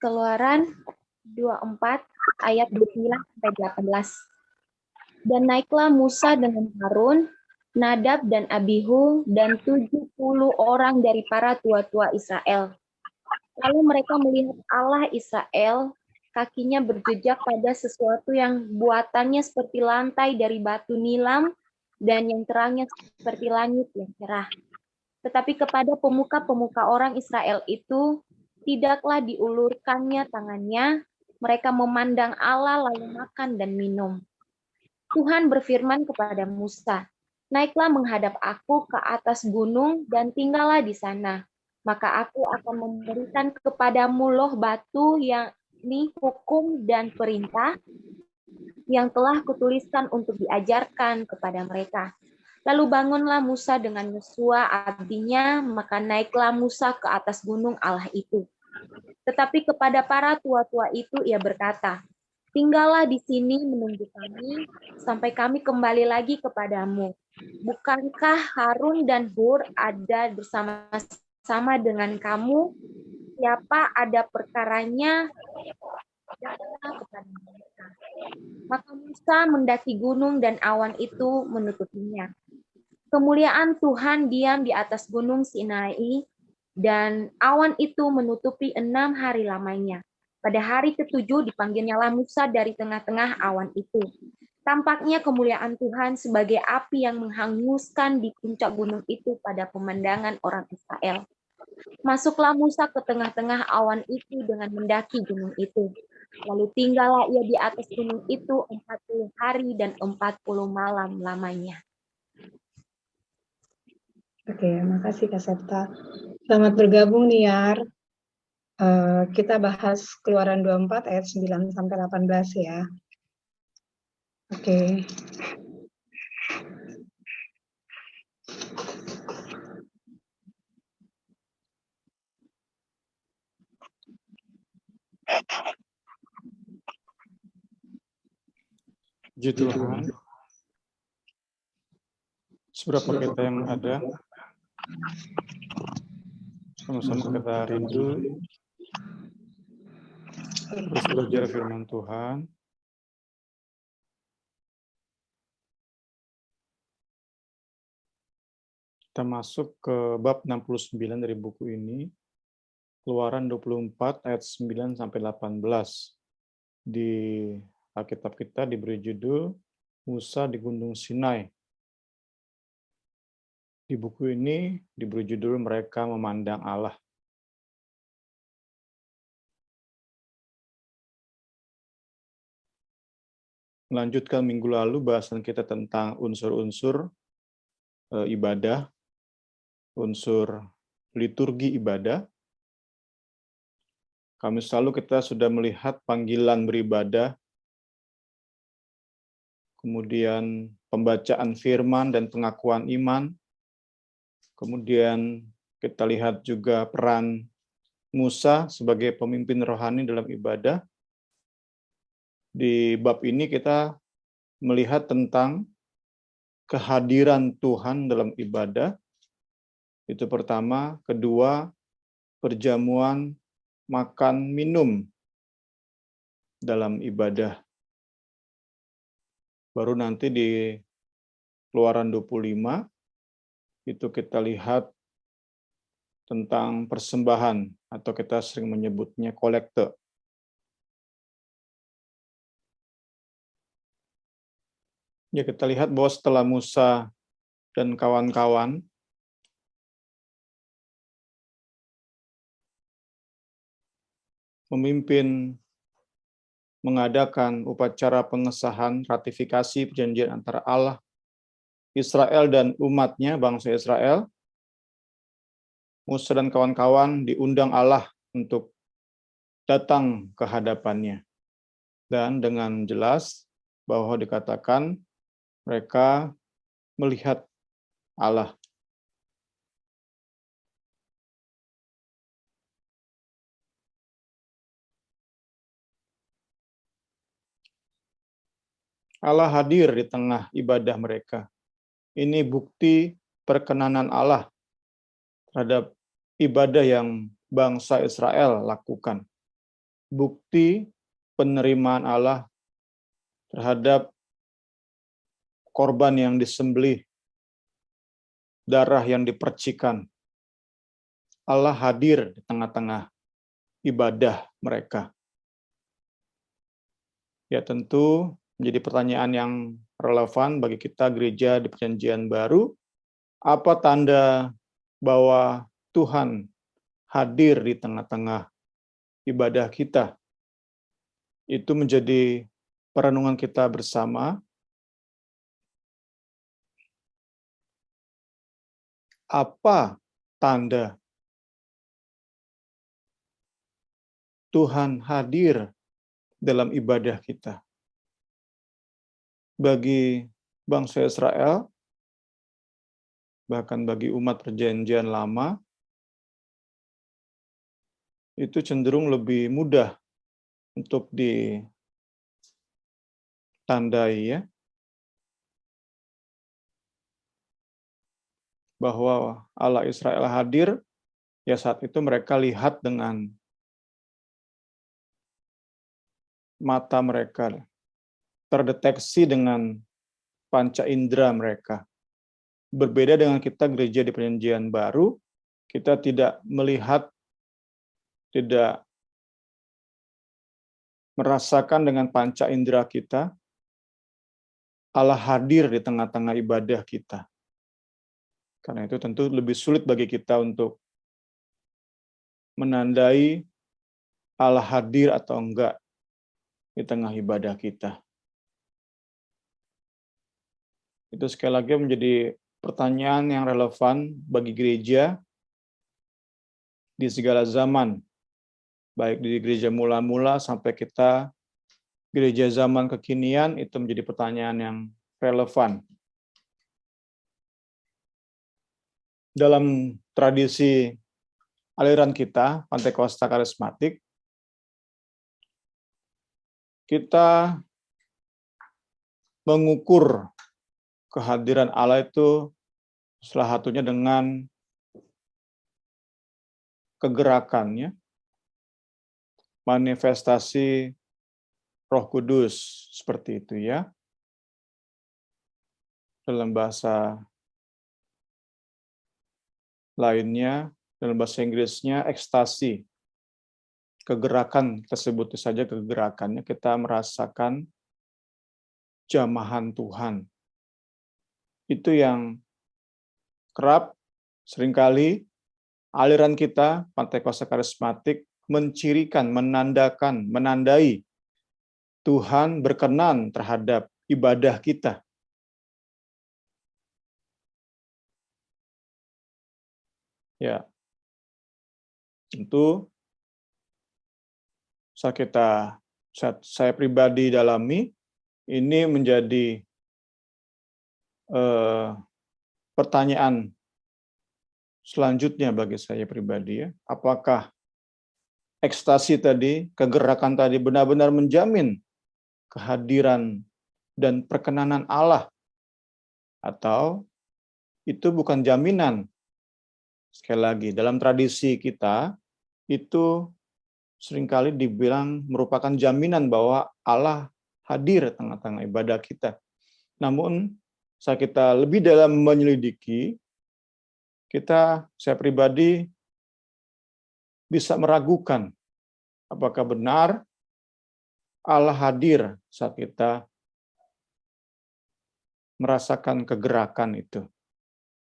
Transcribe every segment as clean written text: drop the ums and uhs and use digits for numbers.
Keluaran 24 ayat 29-18. Dan naiklah Musa dengan Harun, Nadab dan Abihu, dan 70 orang dari para tua-tua Israel. Lalu mereka melihat Allah Israel, kakinya berjejak pada sesuatu yang buatannya seperti lantai dari batu nilam, dan yang terangnya seperti langit yang cerah. Tetapi kepada pemuka-pemuka orang Israel itu, tidaklah diulurkannya tangannya, mereka memandang Allah lalu makan dan minum. Tuhan berfirman kepada Musa, naiklah menghadap aku ke atas gunung dan tinggallah di sana. Maka aku akan memberikan kepadamu loh batu yang ini hukum dan perintah yang telah kutuliskan untuk diajarkan kepada mereka. Lalu bangunlah Musa dengan Yosua abdinya, maka naiklah Musa ke atas gunung Allah itu. Tetapi kepada para tua-tua itu ia berkata, tinggallah di sini menunggu kami sampai kami kembali lagi kepadamu. Bukankah Harun dan Hur ada bersama-sama dengan kamu? Siapa ada perkaranya? Kepada mereka. Maka Musa mendaki gunung dan awan itu menutupinya. Kemuliaan Tuhan diam di atas gunung Sinai, dan awan itu menutupi 6 hari lamanya. Pada hari ketujuh dipanggilnyalah Musa dari tengah-tengah awan itu. Tampaknya kemuliaan Tuhan sebagai api yang menghanguskan di puncak gunung itu pada pemandangan orang Israel. Masuklah Musa ke tengah-tengah awan itu dengan mendaki gunung itu. Lalu tinggallah ia di atas gunung itu 40 hari dan 40 malam lamanya. Oke, makasih Kak Septa. Selamat bergabung nih, Yar. Kita bahas Keluaran 24 ayat 9 sampai 18 ya. Oke. Puji Tuhan. Seberapa kita yang ada, sama-sama kita rindu terus belajar firman Tuhan. Kita masuk ke bab 69 dari buku ini, Keluaran 24 ayat 9 sampai 18. Di Alkitab kita diberi judul Musa di Gunung Sinai. Di buku ini diberi judul Mereka Memandang Allah. Melanjutkan minggu lalu bahasan kita tentang unsur-unsur ibadah, unsur liturgi ibadah. Kamis lalu kita sudah melihat panggilan beribadah, kemudian pembacaan firman dan pengakuan iman, kemudian kita lihat juga peran Musa sebagai pemimpin rohani dalam ibadah. Di bab ini kita melihat tentang kehadiran Tuhan dalam ibadah. Itu pertama. Kedua, perjamuan makan minum dalam ibadah. Baru nanti di Keluaran 25 itu kita lihat tentang persembahan atau kita sering menyebutnya kolekte. Ya, kita lihat bahwa setelah Musa dan kawan-kawan memimpin mengadakan upacara pengesahan ratifikasi perjanjian antara Allah, Israel dan umatnya, bangsa Israel, Musa dan kawan-kawan diundang Allah untuk datang ke hadapannya. Dan dengan jelas bahwa dikatakan mereka melihat Allah. Allah hadir di tengah ibadah mereka. Ini bukti perkenanan Allah terhadap ibadah yang bangsa Israel lakukan. bukti penerimaan Allah terhadap korban yang disembelih, darah yang dipercikan. Allah hadir di tengah-tengah ibadah mereka. Ya, tentu menjadi pertanyaan yang relevan bagi kita gereja di Perjanjian Baru. Apa tanda bahwa Tuhan hadir di tengah-tengah ibadah kita? Itu menjadi perenungan kita bersama. Apa tanda Tuhan hadir dalam ibadah kita? Bagi bangsa Israel, bahkan bagi umat Perjanjian Lama, itu cenderung lebih mudah untuk ditandai, ya, bahwa Allah Israel hadir, ya saat itu mereka lihat dengan mata mereka, terdeteksi dengan panca indera mereka. Berbeda dengan kita gereja di Perjanjian Baru, kita tidak melihat, tidak merasakan dengan panca indera kita, Allah hadir di tengah-tengah ibadah kita. Karena itu tentu lebih sulit bagi kita untuk menandai Allah hadir atau enggak di tengah ibadah kita. Itu sekali lagi menjadi pertanyaan yang relevan bagi gereja di segala zaman, baik di gereja mula-mula sampai kita gereja zaman kekinian, itu menjadi pertanyaan yang relevan. Dalam tradisi aliran kita, Pantekosta Karismatik, kita mengukur kehadiran Allah itu salah satunya dengan kegerakannya, manifestasi Roh Kudus, seperti itu, ya. Dalam bahasa lainnya, dalam bahasa Inggrisnya ekstasi. Kegerakan, kita sebut saja kegerakannya, kita merasakan jamahan Tuhan. Itu yang kerap seringkali aliran kita, Pantekosta Karismatik, mencirikan, menandakan, menandai Tuhan berkenan terhadap ibadah kita. Ya, tentu saya pribadi dalami, ini menjadi pertanyaan selanjutnya bagi saya pribadi, ya. Apakah ekstasi tadi, kegerakan tadi benar-benar menjamin kehadiran dan perkenanan Allah, atau itu bukan jaminan? Sekali lagi, dalam tradisi kita, itu seringkali dibilang merupakan jaminan bahwa Allah hadir tengah-tengah ibadah kita. Namun, saat kita lebih dalam menyelidiki, saya pribadi bisa meragukan apakah benar Allah hadir saat kita merasakan kegerakan itu,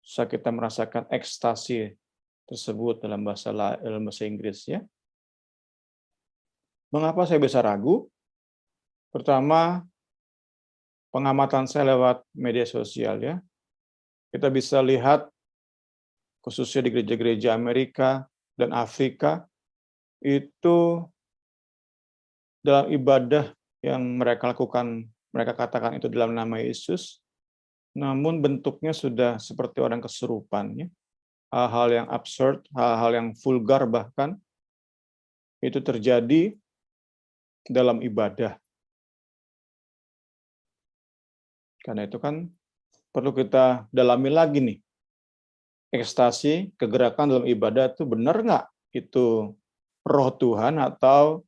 saat kita merasakan ekstasi tersebut dalam bahasa Inggris, ya. Mengapa saya bisa ragu? Pertama, pengamatan saya lewat media sosial, ya. Kita bisa lihat khususnya di gereja-gereja Amerika dan Afrika, itu dalam ibadah yang mereka lakukan, mereka katakan itu dalam nama Yesus, namun bentuknya sudah seperti orang kesurupan, ya. Hal-hal yang absurd, hal-hal yang vulgar bahkan, itu terjadi dalam ibadah. Karena itu kan perlu kita dalami lagi nih, ekstasi, kegerakan dalam ibadah itu benar nggak itu roh Tuhan atau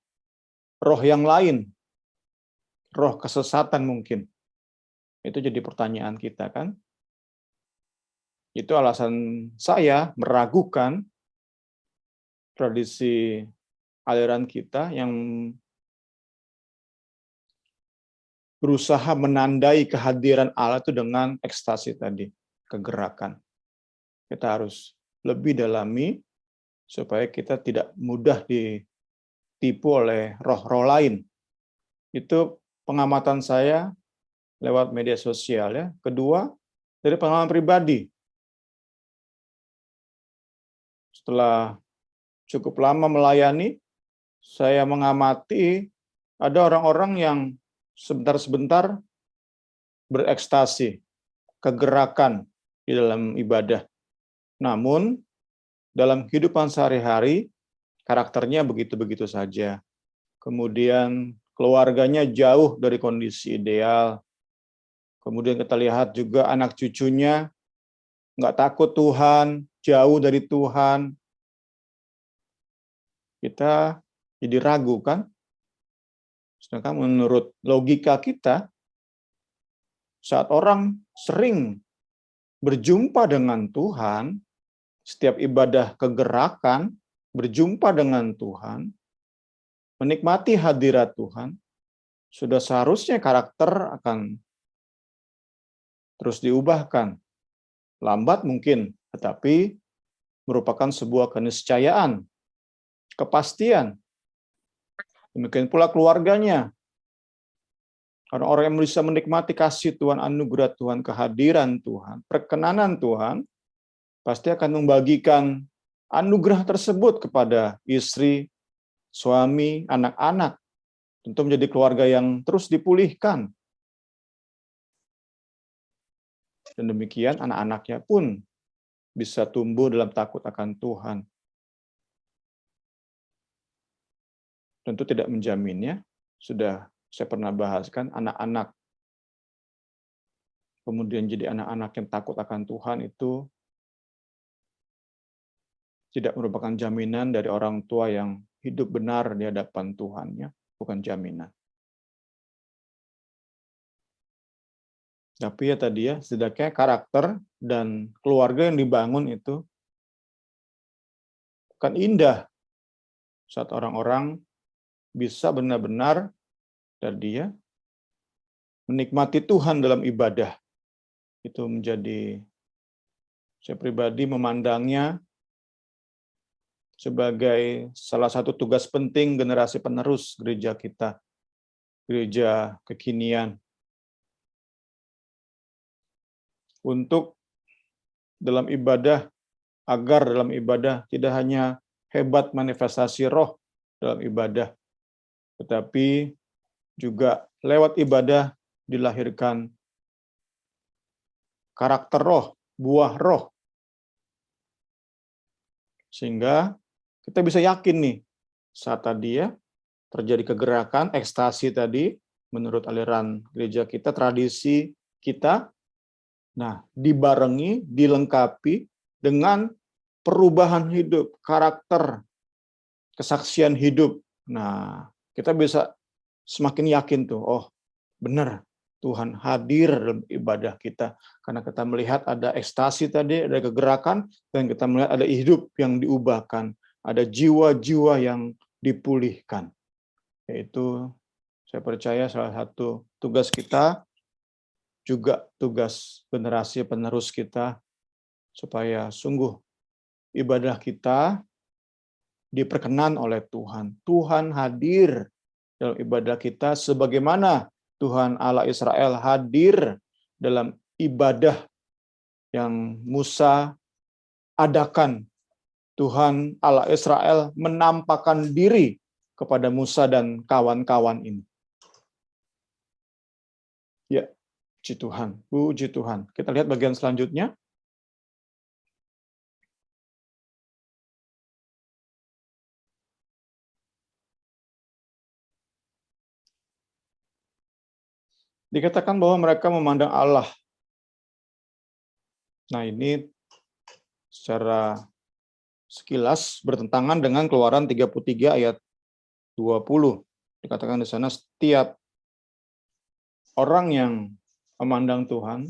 roh yang lain, roh kesesatan mungkin. Itu jadi pertanyaan kita kan. Itu alasan saya meragukan tradisi aliran kita yang berusaha menandai kehadiran Allah itu dengan ekstasi tadi, kegerakan. Kita harus lebih dalami supaya kita tidak mudah ditipu oleh roh-roh lain. Itu pengamatan saya lewat media sosial ya. Kedua, dari pengalaman pribadi. Setelah cukup lama melayani, saya mengamati ada orang-orang yang sebentar-sebentar berekstasi, kegerakan di dalam ibadah. Namun, dalam kehidupan sehari-hari, karakternya begitu-begitu saja. Kemudian, keluarganya jauh dari kondisi ideal. Kemudian kita lihat juga anak cucunya nggak takut Tuhan, jauh dari Tuhan. Kita jadi ragu kan? Sedangkan menurut logika kita, saat orang sering berjumpa dengan Tuhan, setiap ibadah kegerakan, berjumpa dengan Tuhan, menikmati hadirat Tuhan, sudah seharusnya karakter akan terus diubahkan. Lambat mungkin, tetapi merupakan sebuah keniscayaan, kepastian. Demikian pula keluarganya. Orang-orang yang bisa menikmati kasih Tuhan, anugerah Tuhan, kehadiran Tuhan, perkenanan Tuhan, pasti akan membagikan anugerah tersebut kepada istri, suami, anak-anak. Tentu menjadi keluarga yang terus dipulihkan. Dan demikian anak-anaknya pun bisa tumbuh dalam takut akan Tuhan. Tentu tidak menjaminnya, sudah saya pernah bahaskan, anak-anak kemudian jadi anak-anak yang takut akan Tuhan itu tidak merupakan jaminan dari orang tua yang hidup benar di hadapan Tuhannya, bukan jaminan. Tapi ya tadi ya, setidaknya karakter dan keluarga yang dibangun itu kan indah saat orang-orang bisa benar-benar tadi ya menikmati Tuhan dalam ibadah. Itu menjadi, saya pribadi memandangnya sebagai salah satu tugas penting generasi penerus gereja kita, gereja kekinian. Untuk dalam ibadah, agar dalam ibadah tidak hanya hebat manifestasi roh dalam ibadah, tetapi juga lewat ibadah dilahirkan karakter roh, buah roh. Sehingga kita bisa yakin nih, saat tadi ya, terjadi kegerakan, ekstasi tadi, menurut aliran gereja kita, tradisi kita, nah, dibarengi, dilengkapi dengan perubahan hidup, karakter, kesaksian hidup. Nah, kita bisa semakin yakin tuh, oh benar, Tuhan hadir dalam ibadah kita. Karena kita melihat ada ekstasi tadi, ada kegerakan, dan kita melihat ada hidup yang diubahkan, ada jiwa-jiwa yang dipulihkan. Yaitu, saya percaya salah satu tugas kita, juga tugas generasi penerus kita, supaya sungguh ibadah kita diperkenan oleh Tuhan. Tuhan hadir dalam ibadah kita sebagaimana Tuhan Allah Israel hadir dalam ibadah yang Musa adakan. Tuhan Allah Israel menampakkan diri kepada Musa dan kawan-kawan ini. Ya, puji Tuhan, puji Tuhan. Kita lihat bagian selanjutnya. Dikatakan bahwa mereka memandang Allah. Nah, ini secara sekilas bertentangan dengan Keluaran 33 ayat 20. Dikatakan di sana setiap orang yang memandang Tuhan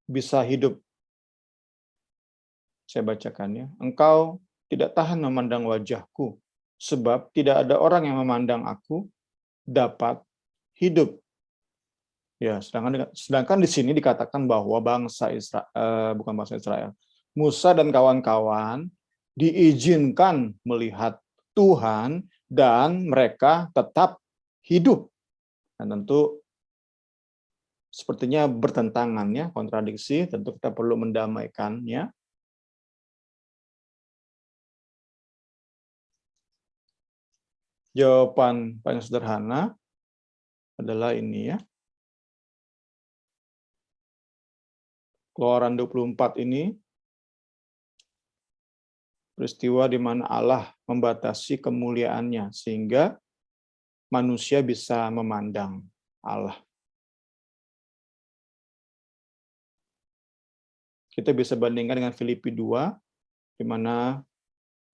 bisa hidup. Saya bacakannya. Engkau tidak tahan memandang wajahku, sebab tidak ada orang yang memandang aku dapat hidup. Ya, sedangkan di sini dikatakan bahwa bangsa Israel, bukan bangsa Israel, Musa dan kawan-kawan diizinkan melihat Tuhan dan mereka tetap hidup. Dan tentu sepertinya bertentangan ya, kontradiksi, tentu kita perlu mendamaikannya. Jawaban paling sederhana adalah ini ya. Keluaran 24 ini peristiwa di mana Allah membatasi kemuliaannya sehingga manusia bisa memandang Allah. Kita bisa bandingkan dengan Filipi 2, di mana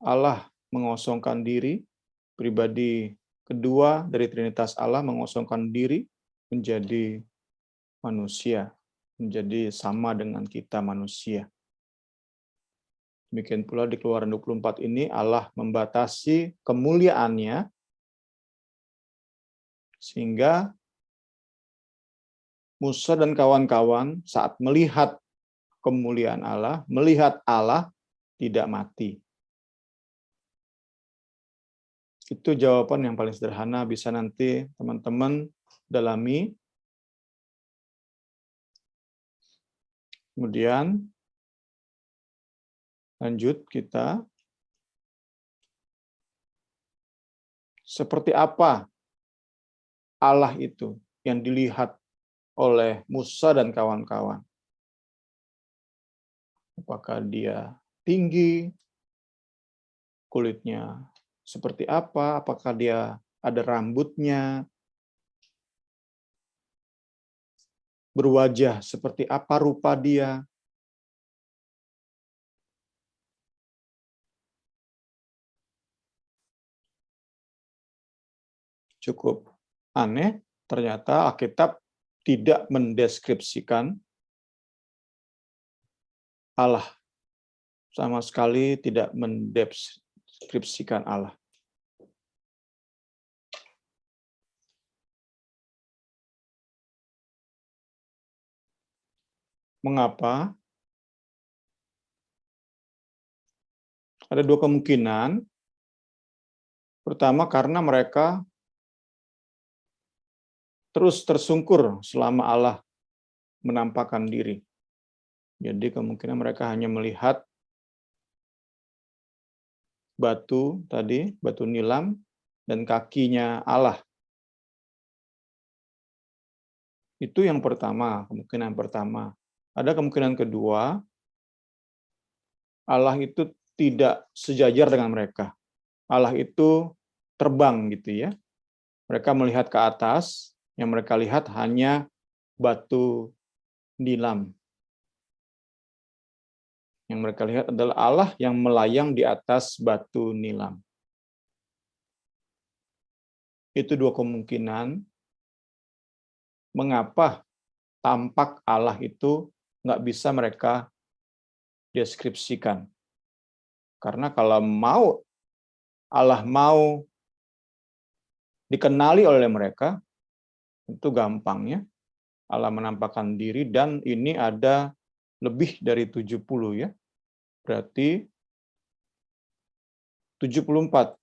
Allah mengosongkan diri, pribadi kedua dari Trinitas Allah mengosongkan diri menjadi manusia, menjadi sama dengan kita manusia. Demikian pula di Keluaran 24 ini Allah membatasi kemuliaannya sehingga Musa dan kawan-kawan saat melihat kemuliaan Allah, melihat Allah tidak mati. Itu jawaban yang paling sederhana, bisa nanti teman-teman dalami. Kemudian lanjut kita. Seperti apa Allah itu yang dilihat oleh Musa dan kawan-kawan? Apakah dia tinggi? Kulitnya seperti apa? Apakah dia ada rambutnya? Berwajah seperti apa rupa dia? Cukup aneh, ternyata Alkitab tidak mendeskripsikan Allah. Sama sekali tidak mendeskripsikan Allah. Mengapa? Ada dua kemungkinan. Pertama, karena mereka terus tersungkur selama Allah menampakkan diri. Jadi kemungkinan mereka hanya melihat batu tadi, batu nilam, dan kakinya Allah. Itu yang pertama, kemungkinan pertama. Ada kemungkinan kedua, Allah itu tidak sejajar dengan mereka. Allah itu terbang gitu ya. Mereka melihat ke atas, yang mereka lihat hanya batu nilam. Yang mereka lihat adalah Allah yang melayang di atas batu nilam. Itu dua kemungkinan mengapa tampak Allah itu nggak bisa mereka deskripsikan. Karena kalau Allah mau dikenali oleh mereka, itu gampangnya. Allah menampakkan diri dan ini ada lebih dari 70 ya. Berarti 74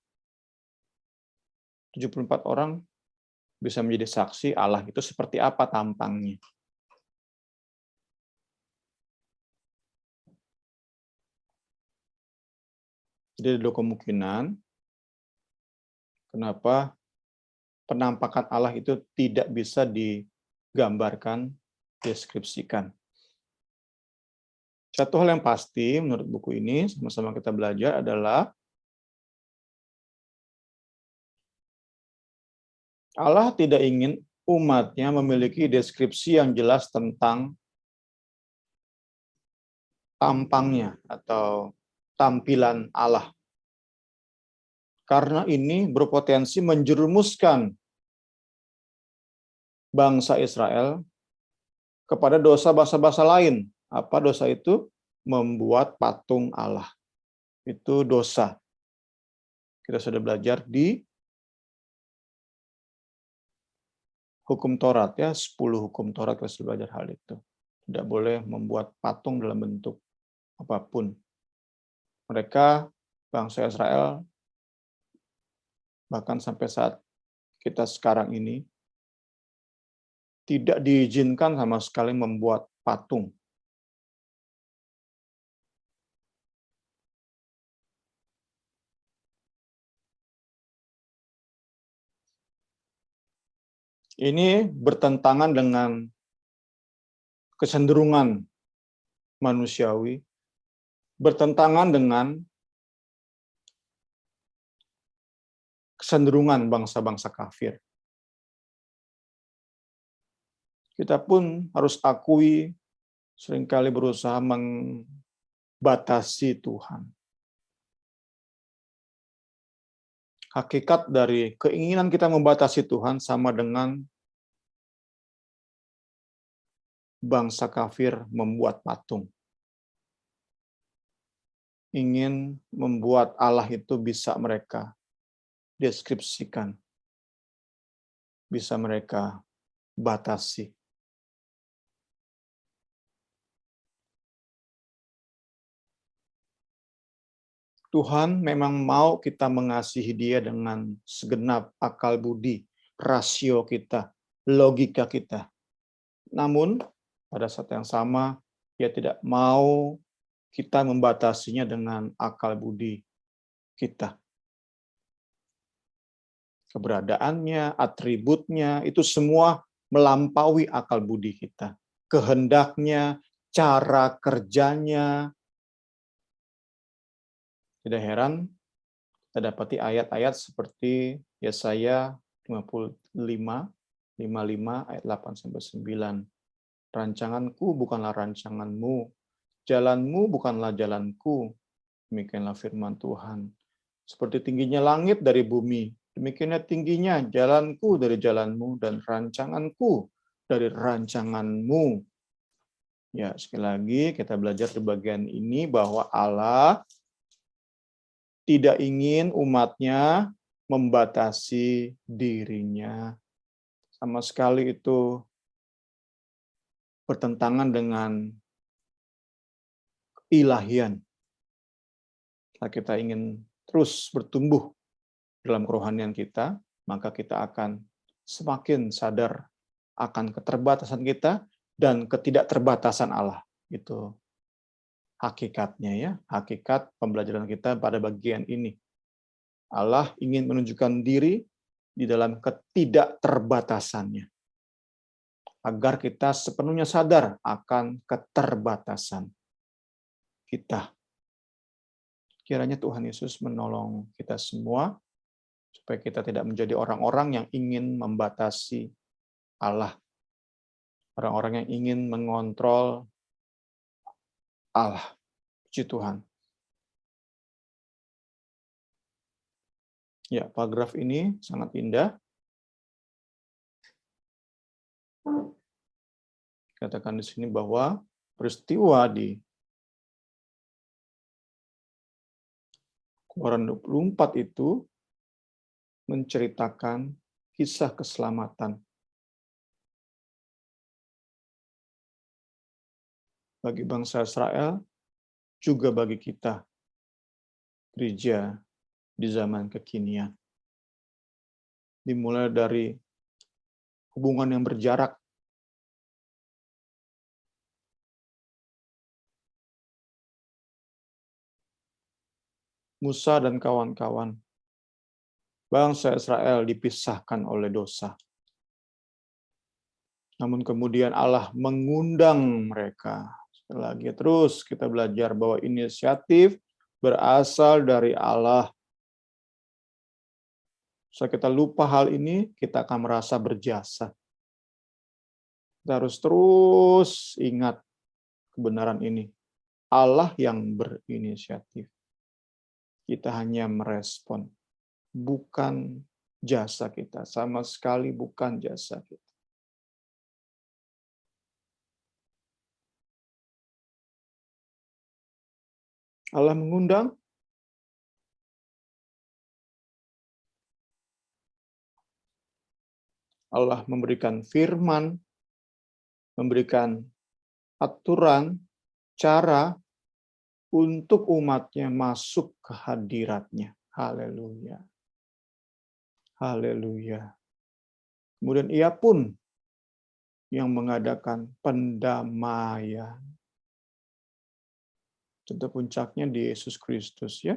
orang bisa menjadi saksi Allah itu seperti apa tampangnya. Jadi ada kemungkinan kenapa penampakan Allah itu tidak bisa digambarkan, deskripsikan. Satu hal yang pasti menurut buku ini, sama-sama kita belajar adalah Allah tidak ingin umatnya memiliki deskripsi yang jelas tentang tampangnya atau tampilan Allah. Karena ini berpotensi menjerumuskan bangsa Israel kepada dosa bangsa-bangsa lain. Apa dosa itu? Membuat patung Allah. Itu dosa. Kita sudah belajar di hukum Taurat ya, 10 hukum Taurat kita sudah belajar hal itu. Tidak boleh membuat patung dalam bentuk apapun. Mereka, bangsa Israel, bahkan sampai saat kita sekarang ini, tidak diizinkan sama sekali membuat patung. Ini bertentangan dengan kecenderungan manusiawi, bertentangan dengan kecenderungan bangsa-bangsa kafir. Kita pun harus akui seringkali berusaha membatasi Tuhan. Hakikat dari keinginan kita membatasi Tuhan sama dengan bangsa kafir membuat patung. Ingin membuat Allah itu bisa mereka deskripsikan, bisa mereka batasi. Tuhan memang mau kita mengasihi Dia dengan segenap akal budi, rasio kita, logika kita. Namun, pada saat yang sama, Dia tidak mau kita membatasinya dengan akal budi kita. Keberadaannya, atributnya, itu semua melampaui akal budi kita. Kehendaknya, cara kerjanya. Tidak heran, kita dapati ayat-ayat seperti Yesaya 55 ayat 8-9. Rancanganku bukanlah rancanganmu, jalanmu bukanlah jalanku. Demikianlah firman Tuhan. Seperti tingginya langit dari bumi, demikianlah tingginya jalanku dari jalanmu dan rancanganku dari rancanganmu. Ya, sekali lagi kita belajar di bagian ini bahwa Allah tidak ingin umatnya membatasi dirinya. Sama sekali itu bertentangan dengan ilahian. Kalau kita ingin terus bertumbuh dalam kerohanian kita, maka kita akan semakin sadar akan keterbatasan kita dan ketidakterbatasan Allah. Itu hakikatnya ya, hakikat pembelajaran kita pada bagian ini. Allah ingin menunjukkan diri di dalam ketidakterbatasannya. Agar kita sepenuhnya sadar akan keterbatasan kita. Kiranya Tuhan Yesus menolong kita semua, supaya kita tidak menjadi orang-orang yang ingin membatasi Allah. Orang-orang yang ingin mengontrol Allah. Puji Tuhan. Ya, paragraf ini sangat indah. Katakan di sini bahwa peristiwa di Keluaran 24 itu menceritakan kisah keselamatan bagi bangsa Israel, juga bagi kita, gereja di zaman kekinian. Dimulai dari hubungan yang berjarak, Musa dan kawan-kawan, bangsa Israel dipisahkan oleh dosa. Namun kemudian Allah mengundang mereka. Sekali lagi terus kita belajar bahwa inisiatif berasal dari Allah. Saat kita lupa hal ini, kita akan merasa berjasa. Kita harus terus ingat kebenaran ini. Allah yang berinisiatif. Kita hanya merespon. bukan jasa kita, sama sekali bukan jasa kita. Allah mengundang, Allah memberikan firman, memberikan aturan, cara untuk umatnya masuk ke hadiratnya. Haleluya. Haleluya. Kemudian ia pun yang mengadakan pendamaian. Tentu puncaknya di Yesus Kristus, ya.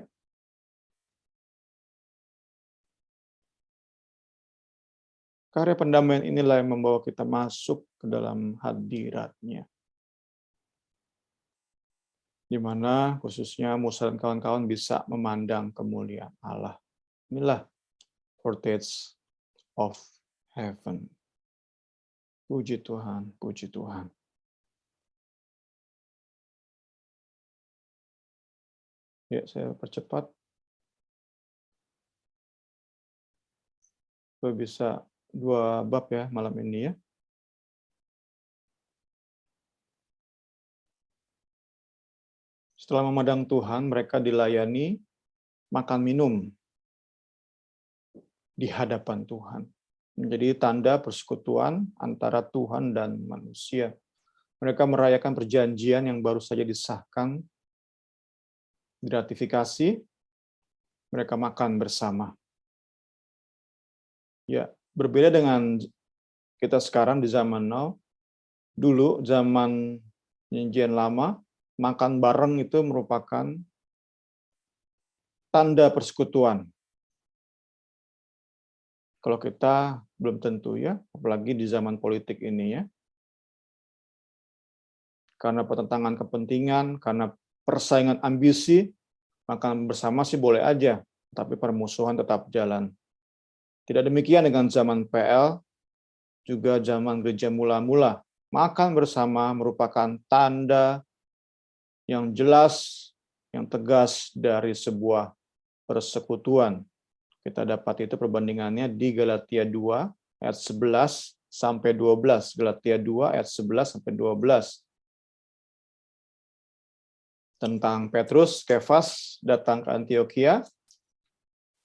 Karya pendamaian inilah yang membawa kita masuk ke dalam hadirat-Nya. Di mana khususnya Musa dan kawan-kawan bisa memandang kemuliaan Allah. Inilah foretaste of heaven. Puji Tuhan, puji Tuhan. Ya, saya percepat. Supaya bisa 2 bab ya malam ini ya. Setelah memandang Tuhan, mereka dilayani makan minum di hadapan Tuhan. Menjadi tanda persekutuan antara Tuhan dan manusia. Mereka merayakan perjanjian yang baru saja disahkan, diratifikasi, mereka makan bersama. Ya, berbeda dengan kita sekarang di zaman now. Dulu zaman perjanjian lama, makan bareng itu merupakan tanda persekutuan. Kalau kita belum tentu ya, apalagi di zaman politik ini ya. Karena pertentangan kepentingan, karena persaingan ambisi, makan bersama sih boleh aja, tapi permusuhan tetap jalan. Tidak demikian dengan zaman PL, juga zaman gereja mula-mula. Makan bersama merupakan tanda yang jelas, yang tegas dari sebuah persekutuan. Kita dapat itu perbandingannya di Galatia 2 ayat 11 sampai 12. Galatia 2 ayat 11 sampai 12. Tentang Petrus, Kefas datang ke Antioquia.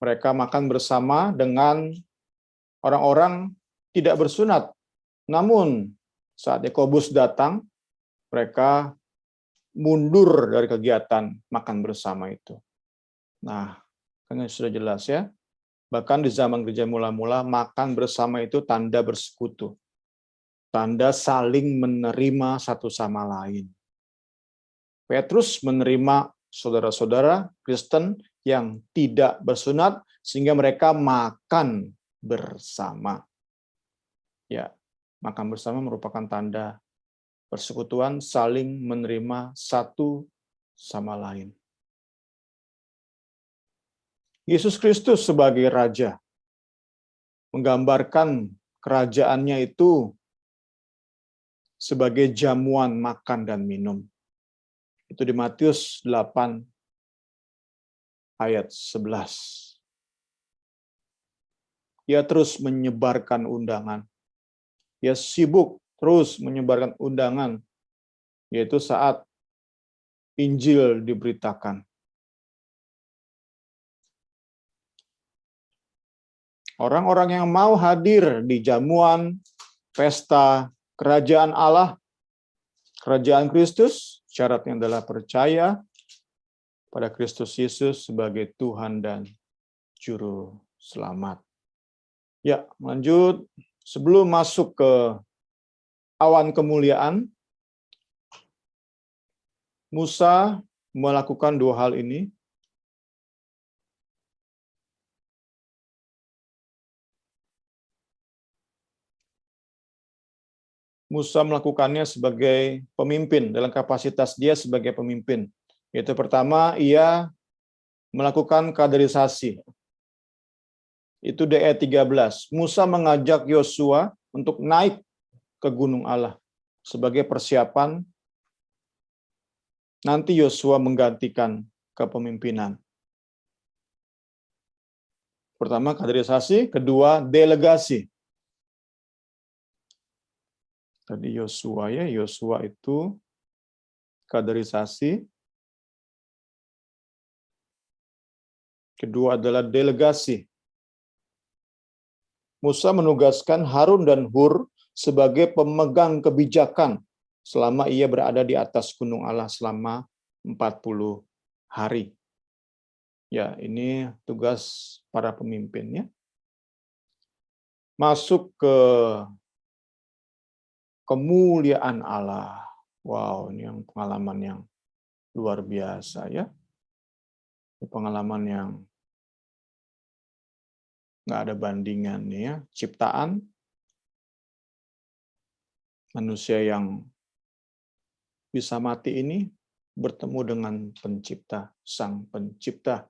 Mereka makan bersama dengan orang-orang tidak bersunat. Namun saat Yakobus datang, mereka mundur dari kegiatan makan bersama itu. Nah, kan sudah jelas ya. Bahkan di zaman gereja mula-mula, makan bersama itu tanda bersekutu. Tanda saling menerima satu sama lain. Petrus menerima saudara-saudara Kristen yang tidak bersunat, sehingga mereka makan bersama. Ya, makan bersama merupakan tanda persekutuan, saling menerima satu sama lain. Yesus Kristus sebagai Raja menggambarkan kerajaannya itu sebagai jamuan makan dan minum. Itu di Matius 8 ayat 11. Ia terus menyebarkan undangan. Ia sibuk terus menyebarkan undangan, yaitu saat Injil diberitakan. Orang-orang yang mau hadir di jamuan pesta kerajaan Allah, kerajaan Kristus, syaratnya adalah percaya pada Kristus Yesus sebagai Tuhan dan Juru Selamat. Ya, lanjut. Sebelum masuk ke awan kemuliaan, Musa melakukan 2 hal ini. Musa melakukannya sebagai pemimpin, dalam kapasitas dia sebagai pemimpin. Yaitu pertama, ia melakukan kaderisasi. Itu di ayat 13. Musa mengajak Yosua untuk naik ke gunung Allah sebagai persiapan nanti Yosua menggantikan kepemimpinan. Pertama kaderisasi, kedua delegasi. Tadi Yosua ya, Yosua itu kaderisasi. Kedua adalah delegasi. Musa menugaskan Harun dan Hur sebagai pemegang kebijakan selama ia berada di atas gunung Allah selama 40 hari. Ya, ini tugas para pemimpinnya. Masuk ke kemuliaan Allah. Wow, ini yang pengalaman yang luar biasa ya. Ini pengalaman yang nggak ada bandingannya ya. Ciptaan manusia yang bisa mati ini bertemu dengan pencipta, sang pencipta.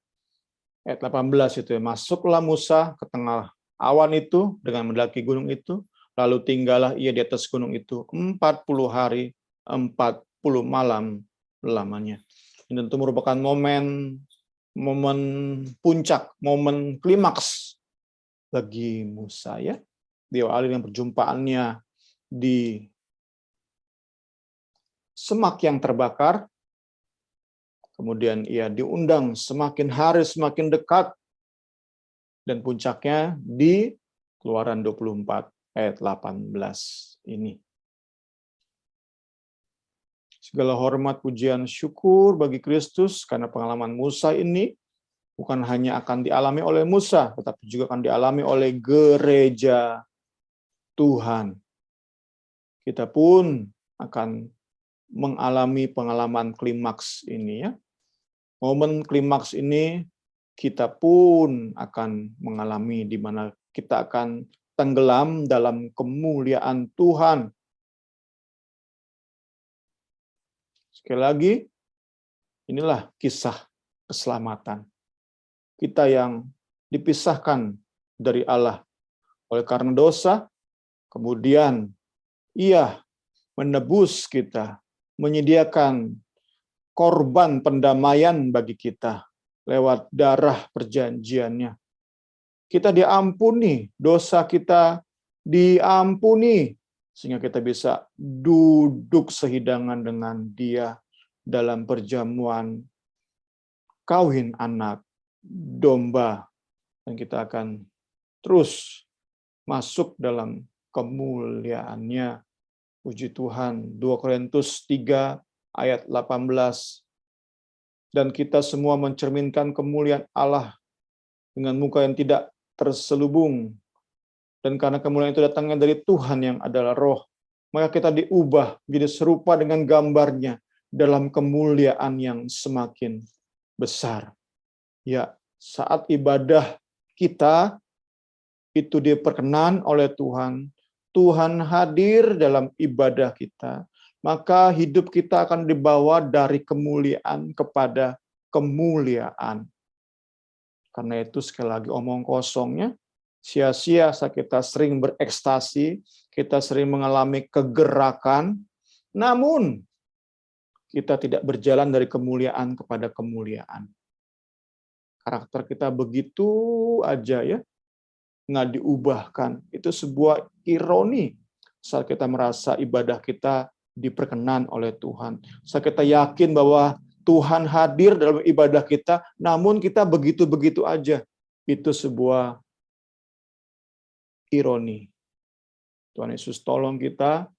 Ayat 18 itu ya, masuklah Musa ke tengah awan itu dengan mendaki gunung itu, lalu tinggallah ia di atas gunung itu 40 hari, 40 malam lamanya. Ini tentu merupakan momen puncak, momen klimaks bagi Musa ya. Diawali dengan perjumpaannya di semak yang terbakar. Kemudian ia diundang semakin hari semakin dekat. Dan puncaknya di Keluaran 24 ayat 18 ini. Segala hormat, pujian, syukur bagi Kristus karena pengalaman Musa ini bukan hanya akan dialami oleh Musa, tetapi juga akan dialami oleh gereja Tuhan. Kita pun akan mengalami pengalaman klimaks ini ya. Momen klimaks ini kita pun akan mengalami di mana kita akan tenggelam dalam kemuliaan Tuhan. Sekali lagi, inilah kisah keselamatan. Kita yang dipisahkan dari Allah oleh karena dosa, kemudian Ia menebus kita, menyediakan korban pendamaian bagi kita lewat darah perjanjiannya. Kita diampuni, dosa kita diampuni, sehingga kita bisa duduk sehidangan dengan Dia dalam perjamuan kawin anak domba. Dan kita akan terus masuk dalam kemuliaannya. Puji Tuhan, 2 Korintus 3 ayat 18. Dan kita semua mencerminkan kemuliaan Allah dengan muka yang tidak terselubung. Dan karena kemuliaan itu datangnya dari Tuhan yang adalah roh, maka kita diubah menjadi serupa dengan gambarnya dalam kemuliaan yang semakin besar. Ya, saat ibadah kita itu diperkenan oleh Tuhan, Tuhan hadir dalam ibadah kita, maka hidup kita akan dibawa dari kemuliaan kepada kemuliaan. Karena itu sekali lagi omong kosongnya, sia-sia saat kita sering berekstasi, kita sering mengalami kegerakan, namun kita tidak berjalan dari kemuliaan kepada kemuliaan. Karakter kita begitu aja ya, nggak diubahkan. Itu sebuah ironi saat kita merasa ibadah kita diperkenan oleh Tuhan. Saat kita yakin bahwa Tuhan hadir dalam ibadah kita, namun kita begitu-begitu aja. Itu sebuah ironi. Tuhan Yesus tolong kita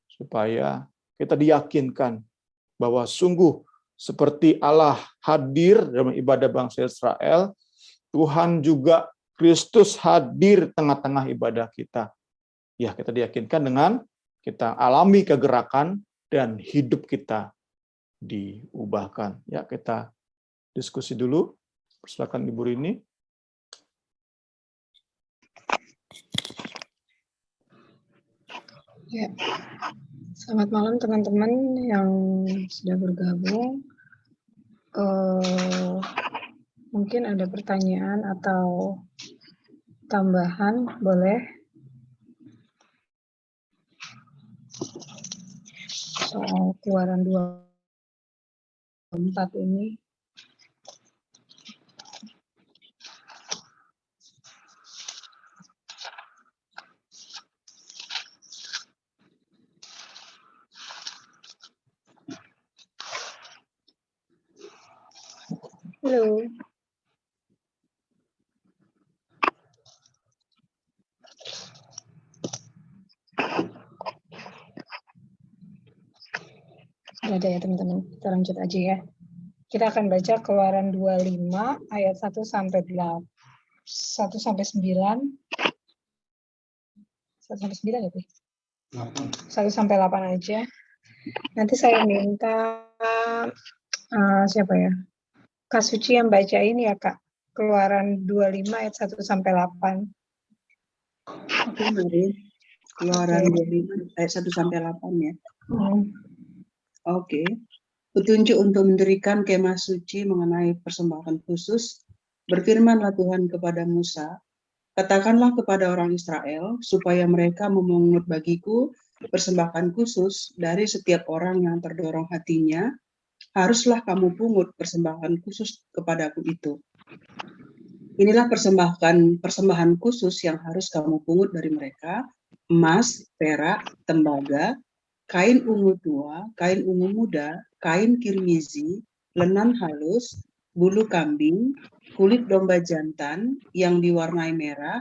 supaya kita diyakinkan bahwa sungguh seperti Allah hadir dalam ibadah bangsa Israel, Tuhan juga Kristus hadir tengah-tengah ibadah kita. Ya, kita diyakinkan dengan kita alami kegerakan dan hidup kita diubahkan. Ya, kita diskusi dulu. Silakan Ibu Rini. Ya. Selamat malam teman-teman yang sudah bergabung. Mungkin ada pertanyaan atau tambahan, boleh? Soal Keluaran 24 ini. Halo. Nggak ada ya teman-teman, kita lanjut aja ya. Kita akan baca Keluaran 25 ayat 1 sampai 8. 1 sampai 9. 1 sampai 9 ya, Pi? 1 sampai 8 aja. Nanti saya minta siapa ya? Kak Suci yang bacain ya, Kak. Keluaran 25 ayat 1 sampai 8. Oke, mari. Keluaran 25 ayat 1 sampai 8 ya. Oke. Petunjuk untuk mendirikan kemah suci mengenai persembahan khusus. Berfirmanlah Tuhan kepada Musa, katakanlah kepada orang Israel supaya mereka memungut bagiku persembahan khusus dari setiap orang yang terdorong hatinya. Haruslah kamu pungut persembahan khusus kepadaku itu. Inilah persembahan khusus yang harus kamu pungut dari mereka: emas, perak, tembaga, kain ungu tua, kain ungu muda, kain kirmizi, lenan halus, bulu kambing, kulit domba jantan yang diwarnai merah,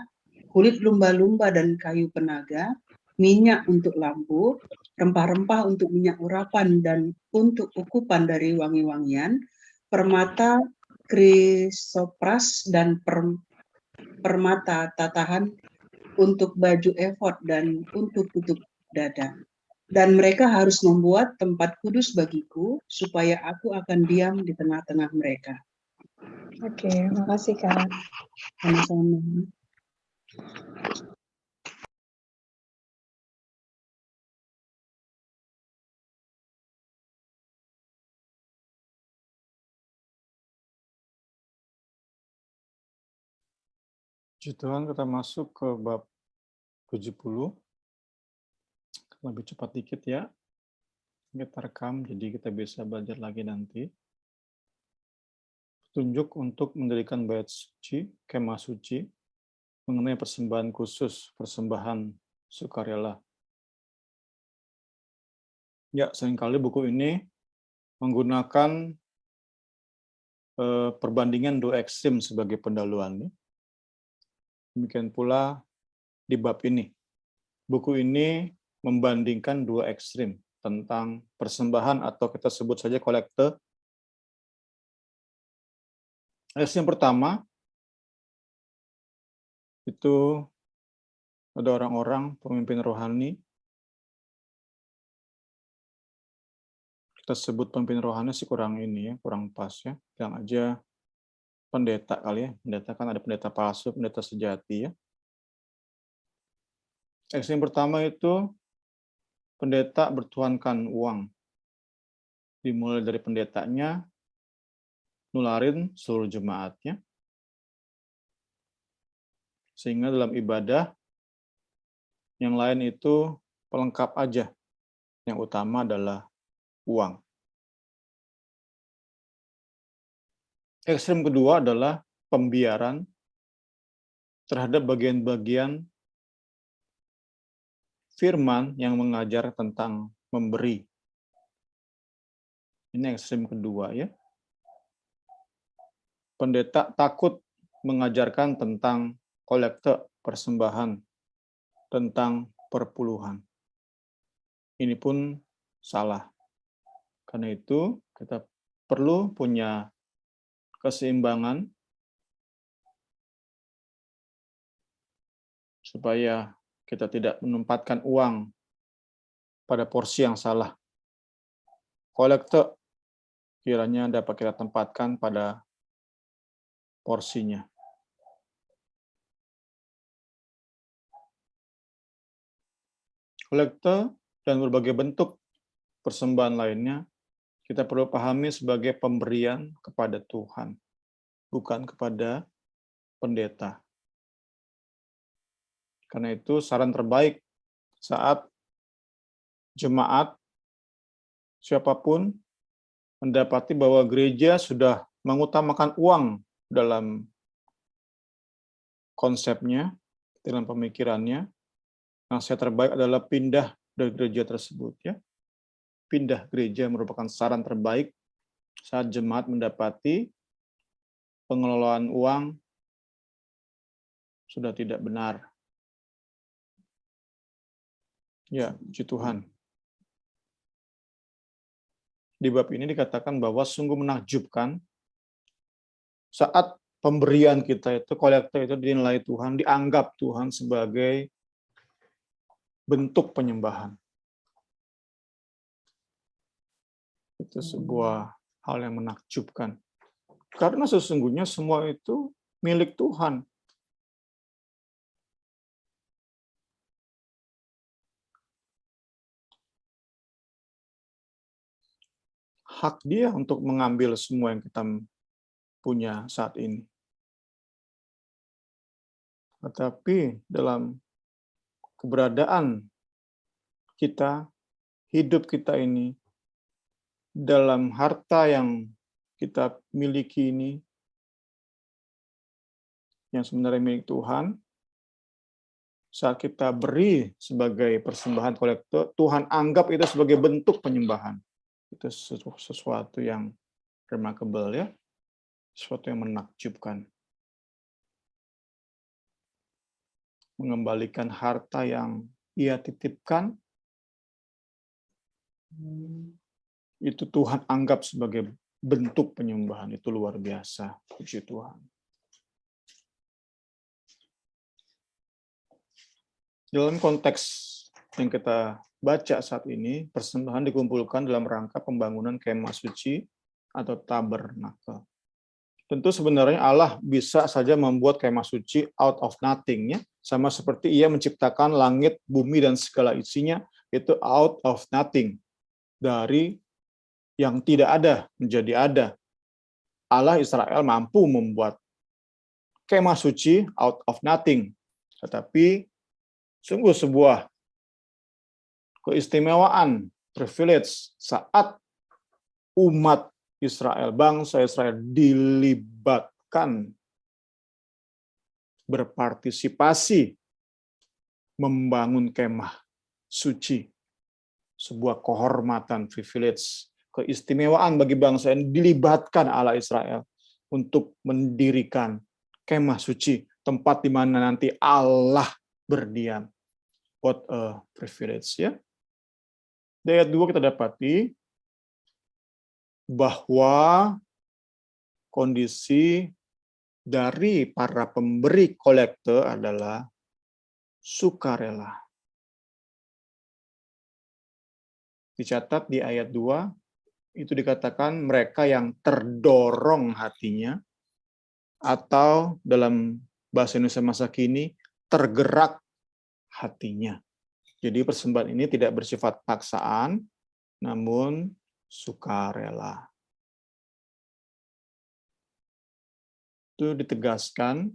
kulit lumba-lumba dan kayu penaga, minyak untuk lampu, rempah-rempah untuk minyak urapan dan untuk ukupan dari wangi-wangian, permata krisopras dan permata tatahan untuk baju efod dan untuk tutup dada. Dan mereka harus membuat tempat kudus bagiku, supaya aku akan diam di tengah-tengah mereka. Oke, makasih Kak. Sama-sama. Puji Tuhan, kita masuk ke bab 70. Lebih cepat dikit ya. Kita rekam, jadi kita bisa belajar lagi nanti. Petunjuk untuk mendirikan bait suci, kemah suci, mengenai persembahan khusus, persembahan sukarela. Ya, seringkali buku ini menggunakan perbandingan dua ekstrim sebagai pendahuluan. Demikian pula di bab ini. Buku ini membandingkan dua ekstrim tentang persembahan atau kita sebut saja kolekte. Ekstrim pertama itu ada orang-orang pemimpin rohani. Kita sebut pemimpin rohani sih kurang ini ya, kurang pas ya. Yang aja pendeta kali ya. Pendeta kan ada pendeta palsu, pendeta sejati ya. Ekstrim pertama itu pendeta bertuhankan uang. Dimulai dari pendetanya, nularin seluruh jemaatnya. Sehingga dalam ibadah, yang lain itu pelengkap aja. Yang utama adalah uang. Ekstrem kedua adalah pembiaran terhadap bagian-bagian firman yang mengajar tentang memberi. Ini ekstrem kedua ya. Pendeta takut mengajarkan tentang kolekte persembahan, tentang perpuluhan. Ini pun salah. Karena itu kita perlu punya keseimbangan supaya kita tidak menempatkan uang pada porsi yang salah. Kolekte kiranya dapat kita tempatkan pada porsinya. Kolekte dan berbagai bentuk persembahan lainnya kita perlu pahami sebagai pemberian kepada Tuhan, bukan kepada pendeta. Karena itu saran terbaik saat jemaat siapapun mendapati bahwa gereja sudah mengutamakan uang dalam konsepnya, dalam pemikirannya, nasihat terbaik adalah pindah dari gereja tersebut ya. Pindah gereja merupakan saran terbaik saat jemaat mendapati pengelolaan uang sudah tidak benar. Ya, puji Tuhan. Di bab ini dikatakan bahwa sungguh menakjubkan saat pemberian kita itu, kolektor itu dinilai Tuhan, dianggap Tuhan sebagai bentuk penyembahan. Itu sebuah hal yang menakjubkan. Karena sesungguhnya semua itu milik Tuhan. Hak Dia untuk mengambil semua yang kita punya saat ini. Tetapi dalam keberadaan kita, hidup kita ini, dalam harta yang kita miliki ini, yang sebenarnya milik Tuhan, saat kita beri sebagai persembahan kolektor, Tuhan anggap itu sebagai bentuk penyembahan. Itu sesuatu yang remarkable ya, sesuatu yang menakjubkan. Mengembalikan harta yang Ia titipkan, itu Tuhan anggap sebagai bentuk penyembahan. Itu luar biasa, puji Tuhan. Dalam konteks yang kita baca saat ini, persembahan dikumpulkan dalam rangka pembangunan kemah suci atau tabernakel. Tentu sebenarnya Allah bisa saja membuat kemah suci out of nothing, ya. Sama seperti Ia menciptakan langit, bumi, dan segala isinya, itu out of nothing. Dari yang tidak ada menjadi ada. Allah Israel mampu membuat kemah suci out of nothing. Tetapi sungguh sebuah keistimewaan, privilege saat umat Israel, bangsa Israel dilibatkan, berpartisipasi membangun kemah suci. Sebuah kehormatan, privilege, keistimewaan bagi bangsa yang dilibatkan Allah Israel untuk mendirikan kemah suci, tempat di mana nanti Allah berdiam. What a privilege, ya. Di ayat 2 kita dapati bahwa kondisi dari para pemberi kolekte adalah sukarela. Dicatat di ayat 2, itu dikatakan mereka yang terdorong hatinya, atau dalam bahasa Indonesia masa kini, tergerak hatinya. Jadi persembahan ini tidak bersifat paksaan, namun sukarela. Itu ditegaskan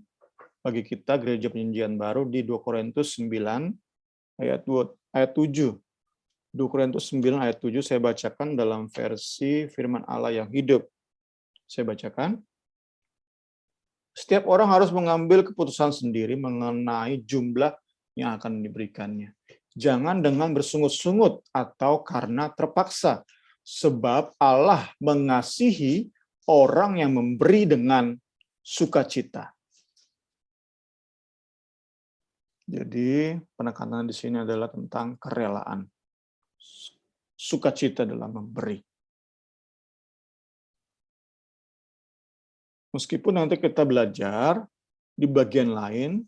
bagi kita Gereja Perjanjian Baru di 2 Korintus 9 ayat 7. 2 Korintus 9 ayat 7 saya bacakan dalam versi firman Allah yang hidup. Saya bacakan. Setiap orang harus mengambil keputusan sendiri mengenai jumlah yang akan diberikannya. Jangan dengan bersungut-sungut atau karena terpaksa, sebab Allah mengasihi orang yang memberi dengan sukacita. Jadi penekanan di sini adalah tentang kerelaan. Sukacita dalam memberi. Meskipun nanti kita belajar di bagian lain,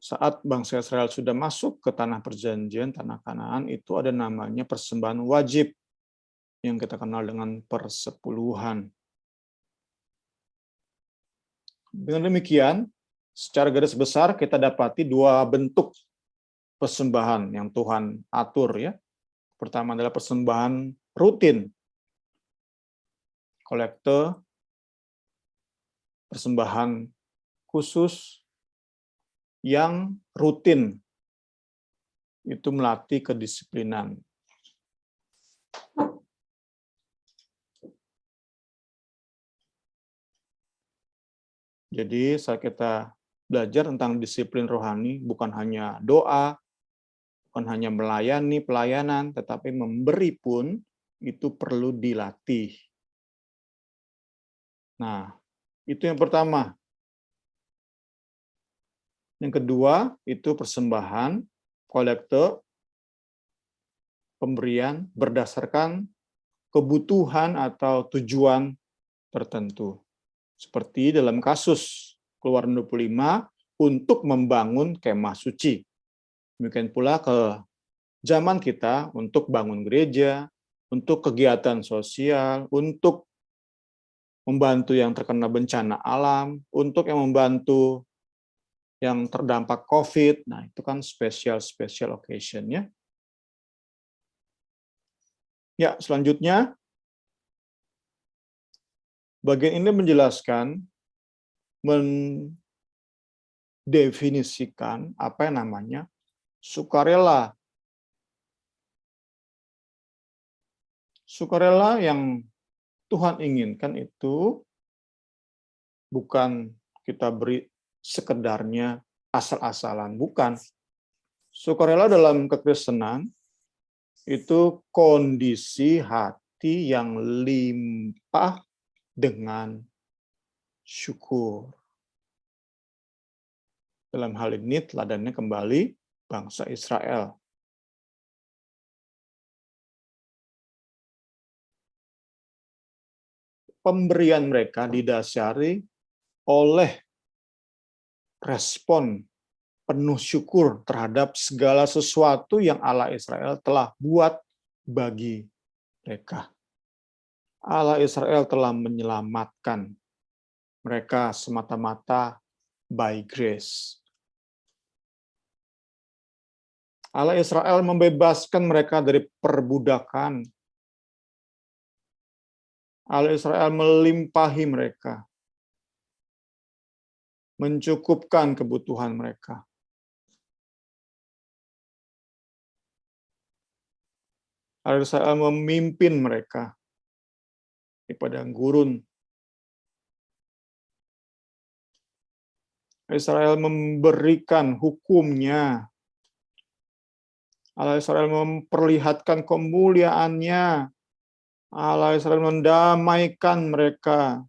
saat bangsa Israel sudah masuk ke tanah perjanjian, tanah Kanaan, itu ada namanya persembahan wajib, yang kita kenal dengan persepuluhan. Dengan demikian, secara garis besar kita dapati dua bentuk persembahan yang Tuhan atur, ya. Pertama adalah persembahan rutin, kolekte, persembahan khusus yang rutin, itu melatih kedisiplinan. Jadi saat kita belajar tentang disiplin rohani, bukan hanya doa, bukan hanya melayani pelayanan, tetapi memberi pun itu perlu dilatih. Nah, itu yang pertama. Yang kedua, itu persembahan, kolekte, pemberian berdasarkan kebutuhan atau tujuan tertentu. Seperti dalam kasus Keluaran 25 untuk membangun kemah suci. Demikian pula ke zaman kita untuk bangun gereja, untuk kegiatan sosial, untuk membantu yang terkena bencana alam, untuk yang membantu yang terdampak COVID. Nah, itu kan special occasion ya. Ya, selanjutnya bagian ini menjelaskan, mendefinisikan apa yang namanya sukarela. Sukarela yang Tuhan inginkan itu bukan kita beri sekedarnya asal-asalan, bukan. Sukarela dalam kekristenan itu kondisi hati yang limpah dengan syukur. Dalam hal ini teladannya kembali bangsa Israel. Pemberian mereka didasari oleh respon penuh syukur terhadap segala sesuatu yang Allah Israel telah buat bagi mereka. Allah Israel telah menyelamatkan mereka semata-mata by grace. Allah Israel membebaskan mereka dari perbudakan. Allah Israel melimpahi mereka, mencukupkan kebutuhan mereka. Allah Israel memimpin mereka di padang gurun. Israel memberikan hukumnya. Allah Israel memperlihatkan kemuliaannya. Allah Israel mendamaikan mereka.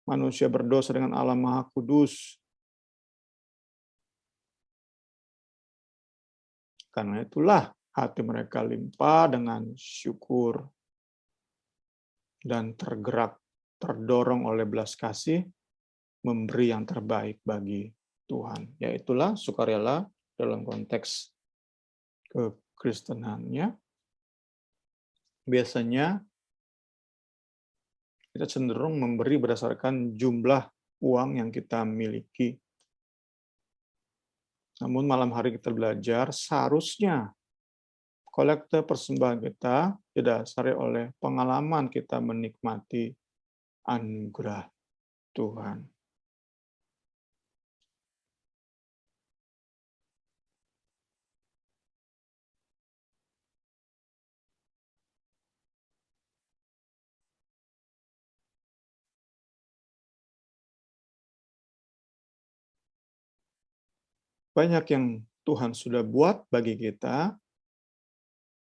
Manusia berdosa dengan Allah Maha Kudus. Karena itulah hati mereka limpah dengan syukur dan tergerak, terdorong oleh belas kasih, memberi yang terbaik bagi Tuhan. Yaitulah sukarela dalam konteks kekristenannya. Biasanya kita cenderung memberi berdasarkan jumlah uang yang kita miliki. Namun malam hari kita belajar, seharusnya kolekte persembahan kita didasari oleh pengalaman kita menikmati anugerah Tuhan. Banyak yang Tuhan sudah buat bagi kita.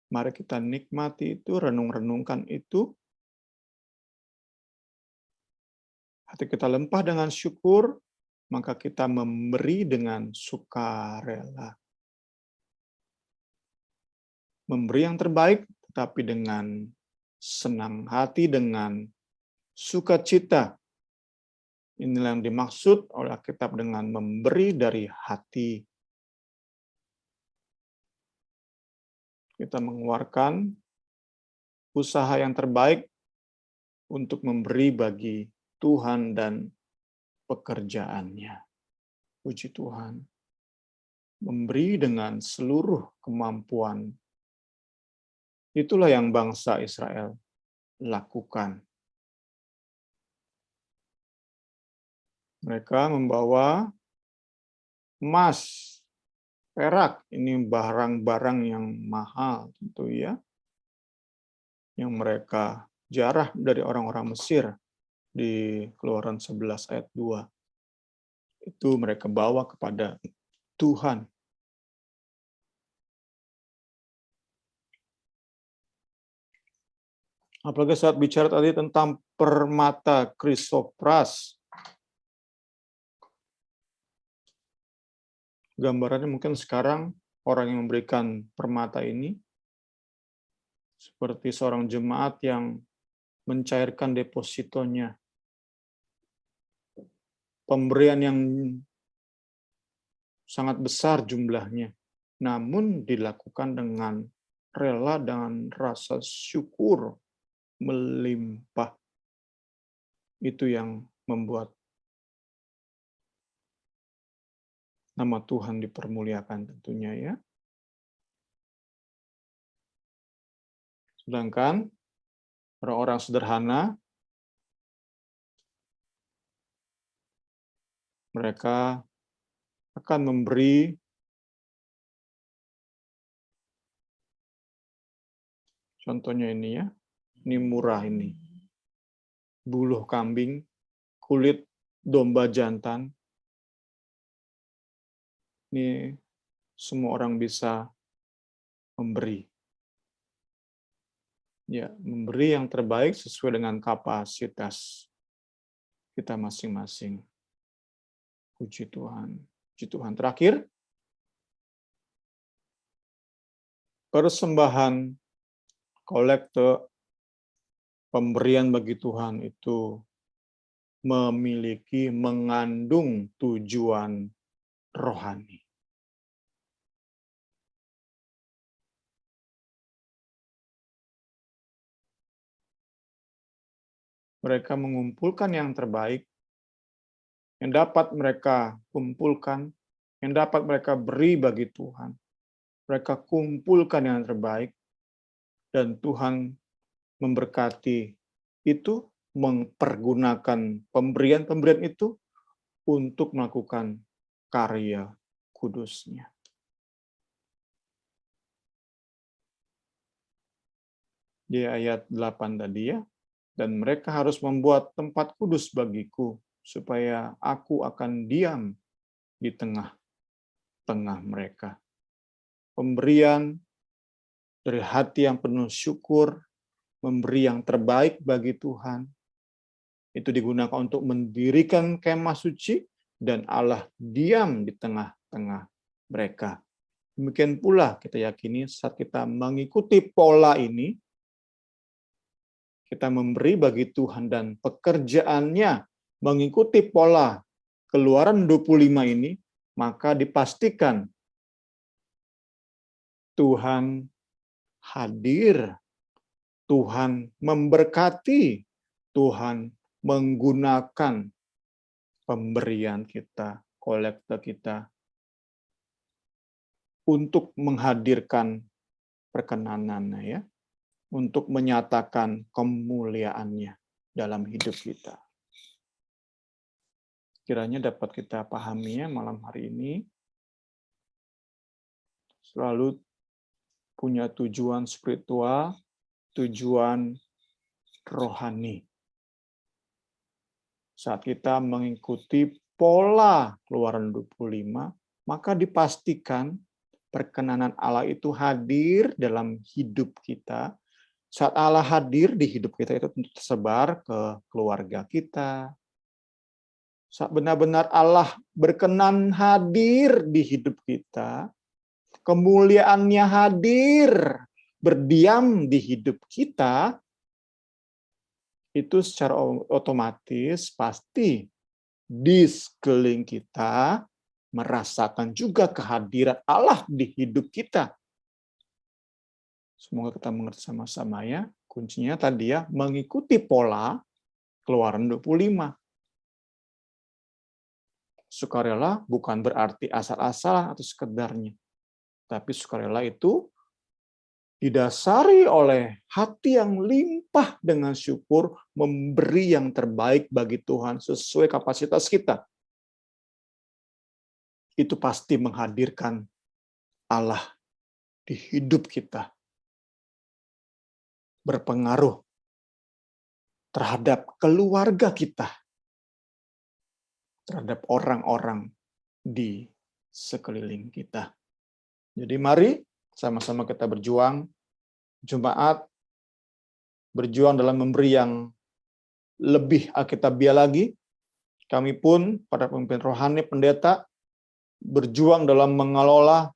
Mari kita nikmati itu, renung-renungkan itu. Hati kita limpah dengan syukur, maka kita memberi dengan sukarela. Memberi yang terbaik, tetapi dengan senang hati, dengan sukacita. Inilah yang dimaksud oleh Alkitab dengan memberi dari hati. Kita mengeluarkan usaha yang terbaik untuk memberi bagi Tuhan dan pekerjaannya. Puji Tuhan. Memberi dengan seluruh kemampuan. Itulah yang bangsa Israel lakukan. Mereka membawa emas, perak, ini barang-barang yang mahal tentu ya, yang mereka jarah dari orang-orang Mesir di Keluaran 11 ayat 2. Itu mereka bawa kepada Tuhan. Apalagi saat bicara tadi tentang permata krisopras. Gambarannya mungkin sekarang orang yang memberikan permata ini seperti seorang jemaat yang mencairkan depositonya. Pemberian yang sangat besar jumlahnya, namun dilakukan dengan rela, dengan rasa syukur melimpah. Itu yang membuat nama Tuhan dipermuliakan tentunya ya. Sedangkan orang-orang sederhana, mereka akan memberi contohnya ini ya, ini murah ini. Buluh kambing, kulit domba jantan. Ini semua orang bisa memberi. Ya, memberi yang terbaik sesuai dengan kapasitas kita masing-masing. Puji Tuhan. Puji Tuhan. Terakhir, persembahan kolekte pemberian bagi Tuhan itu mengandung tujuan rohani. Mereka mengumpulkan yang terbaik, yang dapat mereka kumpulkan, yang dapat mereka beri bagi Tuhan. Mereka kumpulkan yang terbaik, dan Tuhan memberkati itu, mempergunakan pemberian-pemberian itu untuk melakukan karya kudus-Nya. Di ayat 8 tadi ya, dan mereka harus membuat tempat kudus bagiku, supaya aku akan diam di tengah-tengah mereka. Pemberian dari hati yang penuh syukur, memberi yang terbaik bagi Tuhan, itu digunakan untuk mendirikan kemah suci, dan Allah diam di tengah-tengah mereka. Demikian pula kita yakini saat kita mengikuti pola ini, kita memberi bagi Tuhan dan pekerjaannya mengikuti pola Keluaran 25 ini, maka dipastikan Tuhan hadir, Tuhan memberkati, Tuhan menggunakan pemberian kita, kolekte kita, untuk menghadirkan perkenanannya ya, untuk menyatakan kemuliaannya dalam hidup kita. Kiranya dapat kita pahaminya malam hari ini, selalu punya tujuan spiritual, tujuan rohani. Saat kita mengikuti pola Keluaran 25, maka dipastikan perkenanan Allah itu hadir dalam hidup kita. Saat Allah hadir di hidup kita itu tentu tersebar ke keluarga kita. Saat benar-benar Allah berkenan hadir di hidup kita, kemuliaannya hadir, berdiam di hidup kita, itu secara otomatis pasti di sekeliling kita merasakan juga kehadiran Allah di hidup kita. Semoga kita mengerti sama-sama ya. Kuncinya tadi ya, mengikuti pola Keluaran 25. Sukarela bukan berarti asal-asalan atau sekedarnya. Tapi sukarela itu didasari oleh hati yang limpah dengan syukur, memberi yang terbaik bagi Tuhan sesuai kapasitas kita. Itu pasti menghadirkan Allah di hidup kita. Berpengaruh terhadap keluarga kita, terhadap orang-orang di sekeliling kita. Jadi mari sama-sama kita berjuang, jemaat berjuang dalam memberi yang lebih alkitabiah lagi. Kami pun, para pemimpin rohani, pendeta, berjuang dalam mengelola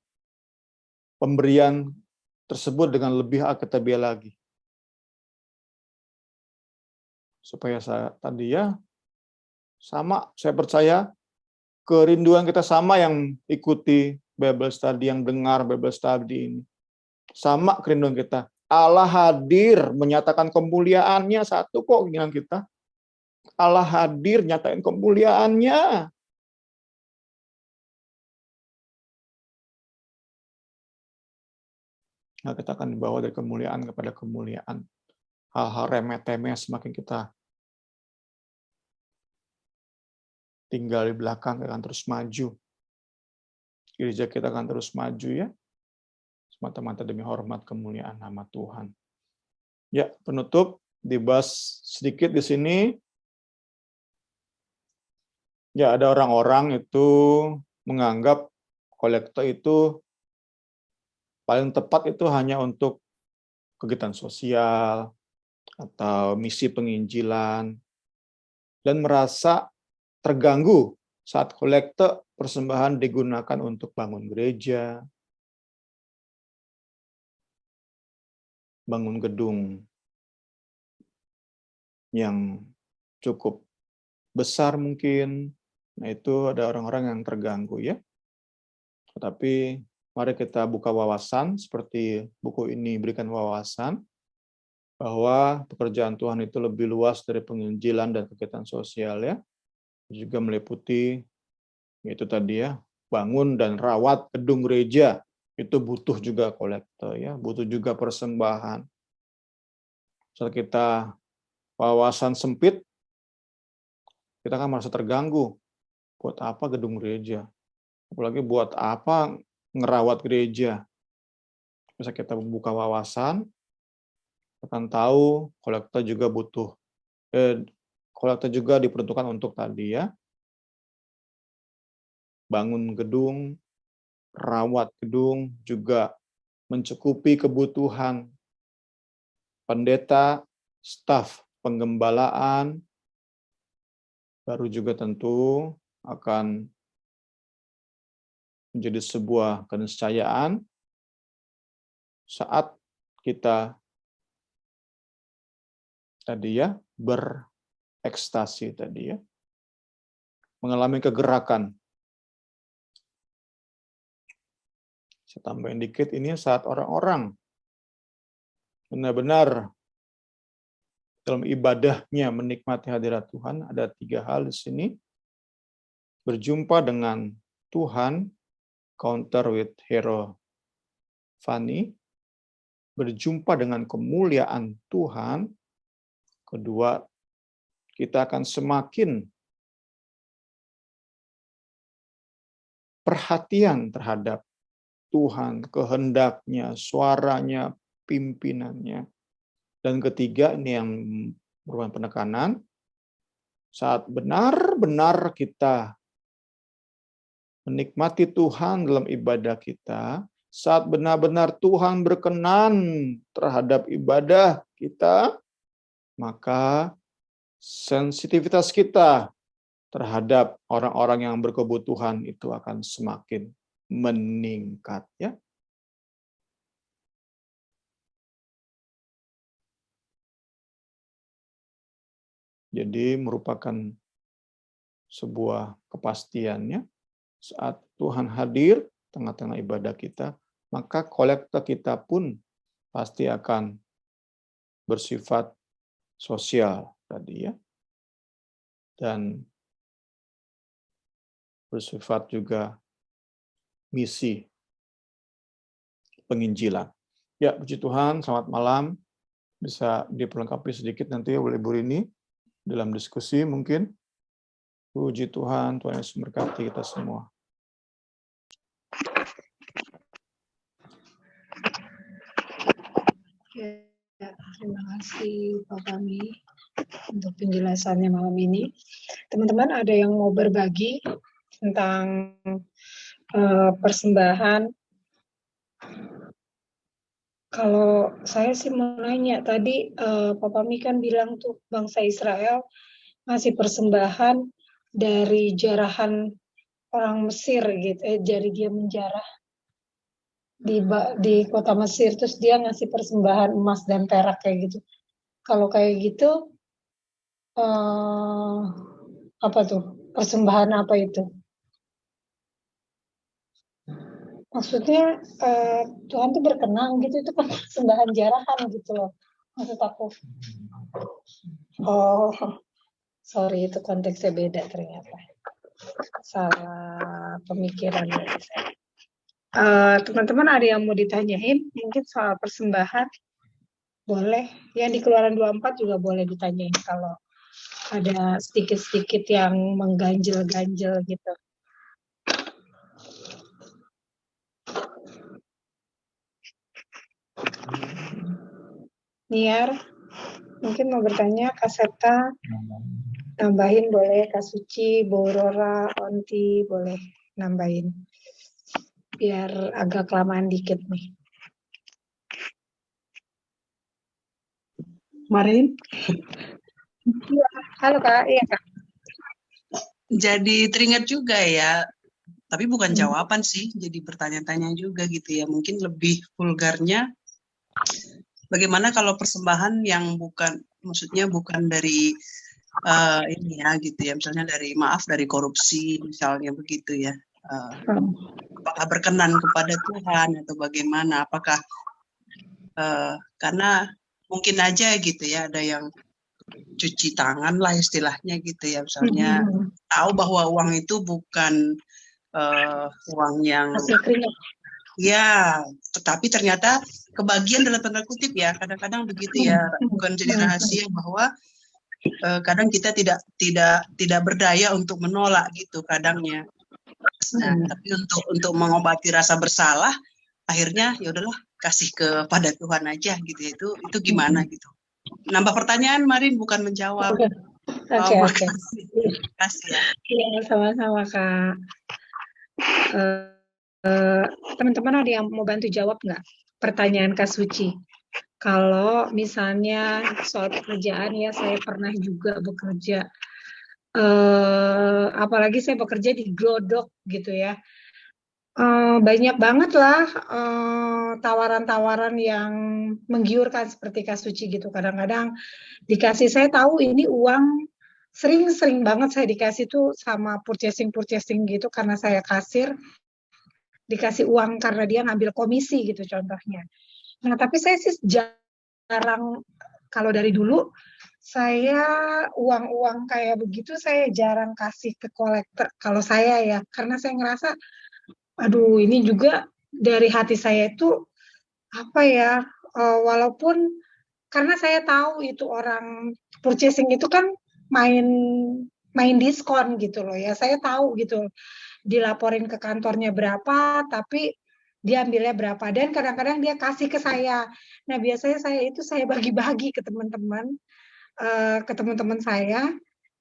pemberian tersebut dengan lebih alkitabiah lagi. Supaya saya percaya kerinduan kita sama yang ikuti Bible study, yang dengar Bible study ini. Sama kerinduan kita. Allah hadir menyatakan kemuliaannya, satu kok keinginan kita. Allah hadir nyatain kemuliaannya. Nah, kita akan dibawa dari kemuliaan kepada kemuliaan. Hal-hal remeh-temeh semakin kita tinggal di belakang akan terus maju. Gereja kita akan terus maju ya. Semata-mata demi hormat kemuliaan nama Tuhan. Ya, penutup dibahas sedikit di sini. Ya, ada orang-orang itu menganggap kolektor itu paling tepat itu hanya untuk kegiatan sosial atau misi penginjilan dan merasa terganggu saat kolektor persembahan digunakan untuk bangun gereja, bangun gedung yang cukup besar mungkin. Nah, itu ada orang-orang yang terganggu ya. Tetapi mari kita buka wawasan seperti buku ini berikan wawasan bahwa pekerjaan Tuhan itu lebih luas dari penginjilan dan kegiatan sosial ya. Juga meliputi yaitu tadi ya, bangun dan rawat gedung gereja. Itu butuh juga kolektor ya, butuh juga persembahan. Saat kita wawasan sempit, kita kan merasa terganggu. Buat apa gedung gereja? Apalagi buat apa ngerawat gereja? Bisa kita buka wawasan, akan tahu kolektor juga butuh. Kolektor juga diperuntukkan untuk tadi ya, bangun gedung, rawat gedung, juga mencukupi kebutuhan pendeta, staf penggembalaan, baru juga tentu akan menjadi sebuah keniscayaan saat kita tadi ya berekstasi tadi ya, mengalami kegerakan. Saya tambahin dikit, ini saat orang-orang benar-benar dalam ibadahnya menikmati hadirat Tuhan. Ada 3 hal di sini. Berjumpa dengan Tuhan, counter with hero Fani. Berjumpa dengan kemuliaan Tuhan. Kedua, kita akan semakin perhatian terhadap Tuhan, kehendaknya, suaranya, pimpinannya. Dan ketiga, ini yang merupakan penekanan, saat benar-benar kita menikmati Tuhan dalam ibadah kita, saat benar-benar Tuhan berkenan terhadap ibadah kita, maka sensitivitas kita terhadap orang-orang yang berkebutuhan itu akan semakin meningkat ya. Jadi merupakan sebuah kepastiannya saat Tuhan hadir tengah-tengah ibadah kita, maka kolektor kita pun pasti akan bersifat sosial tadi ya. Dan bersifat juga misi penginjilan. Ya, puji Tuhan, selamat malam. Bisa diperlengkapi sedikit nanti oleh Bu Rini dalam diskusi mungkin. Puji Tuhan, Tuhan Yesus memberkati kita semua. Ya, terima kasih Pak Fahmi untuk penjelasannya malam ini. Teman-teman ada yang mau berbagi tentang persembahan Kalau saya sih mau nanya tadi, Papa Mi kan bilang tuh bangsa Israel ngasih persembahan dari jarahan orang Mesir gitu, jadi dia menjarah di kota Mesir, terus dia ngasih persembahan emas dan perak kayak gitu. Kalau kayak gitu, eh, apa tuh? Persembahan apa itu? Maksudnya Tuhan tuh berkenan gitu, itu kan persembahan jarahan gitu loh. Maksud aku, oh sorry itu konteksnya beda ternyata. Salah pemikiran dari saya. Teman-teman ada yang mau ditanyain mungkin soal persembahan? Boleh. Yang di Keluaran 24 juga boleh ditanyain kalau ada sedikit-sedikit yang mengganjel-ganjel gitu. Niar, mungkin mau bertanya, Kak Septa, nambahin boleh, Kak Suci, Bu Rora, Onti, boleh nambahin. Biar agak kelamaan dikit nih. Marin, Halo Kak, iya Kak. jadi teringat juga ya, tapi bukan jawaban sih, jadi bertanya-tanya juga gitu ya. Mungkin lebih vulgarnya, bagaimana kalau persembahan yang bukan, maksudnya bukan dari ini ya gitu ya, misalnya dari korupsi misalnya begitu ya. Apakah berkenan kepada Tuhan atau bagaimana? Apakah karena mungkin aja gitu ya, ada yang cuci tangan lah istilahnya gitu ya, misalnya tahu bahwa uang itu bukan uang yang Hasil keringat. ya, tetapi ternyata kebagian dalam tanda kutip ya, kadang-kadang begitu ya, bukan jadi rahasia bahwa kadang kita tidak berdaya untuk menolak gitu kadangnya. Nah, tapi untuk mengobati rasa bersalah, akhirnya ya udahlah kasih kepada Tuhan aja gitu ya. Itu gimana gitu. Nambah pertanyaan, Marin, bukan menjawab. Oke. Makasih. Makasih ya. Iya, sama-sama Kak. Teman-teman ada yang mau bantu jawab nggak pertanyaan Kak Suci? Kalau misalnya soal pekerjaan ya, saya pernah juga bekerja, apalagi saya bekerja di Glodok gitu ya. Banyak banget lah tawaran-tawaran yang menggiurkan seperti Kak Suci gitu. Kadang-kadang dikasih, saya tahu ini uang, sering banget saya dikasih tuh sama purchasing gitu karena saya kasir, dikasih uang karena dia ngambil komisi gitu contohnya. Nah, tapi saya sih jarang, kalau dari dulu saya uang-uang kayak begitu saya jarang kasih ke kolektor kalau saya ya, karena saya ngerasa aduh ini juga dari hati saya itu apa ya, walaupun karena saya tahu itu orang purchasing itu kan main main diskon gitu loh ya, saya tahu gitu dilaporin ke kantornya berapa, tapi dia ambilnya berapa, dan kadang-kadang dia kasih ke saya. Nah, biasanya saya bagi-bagi ke teman-teman saya,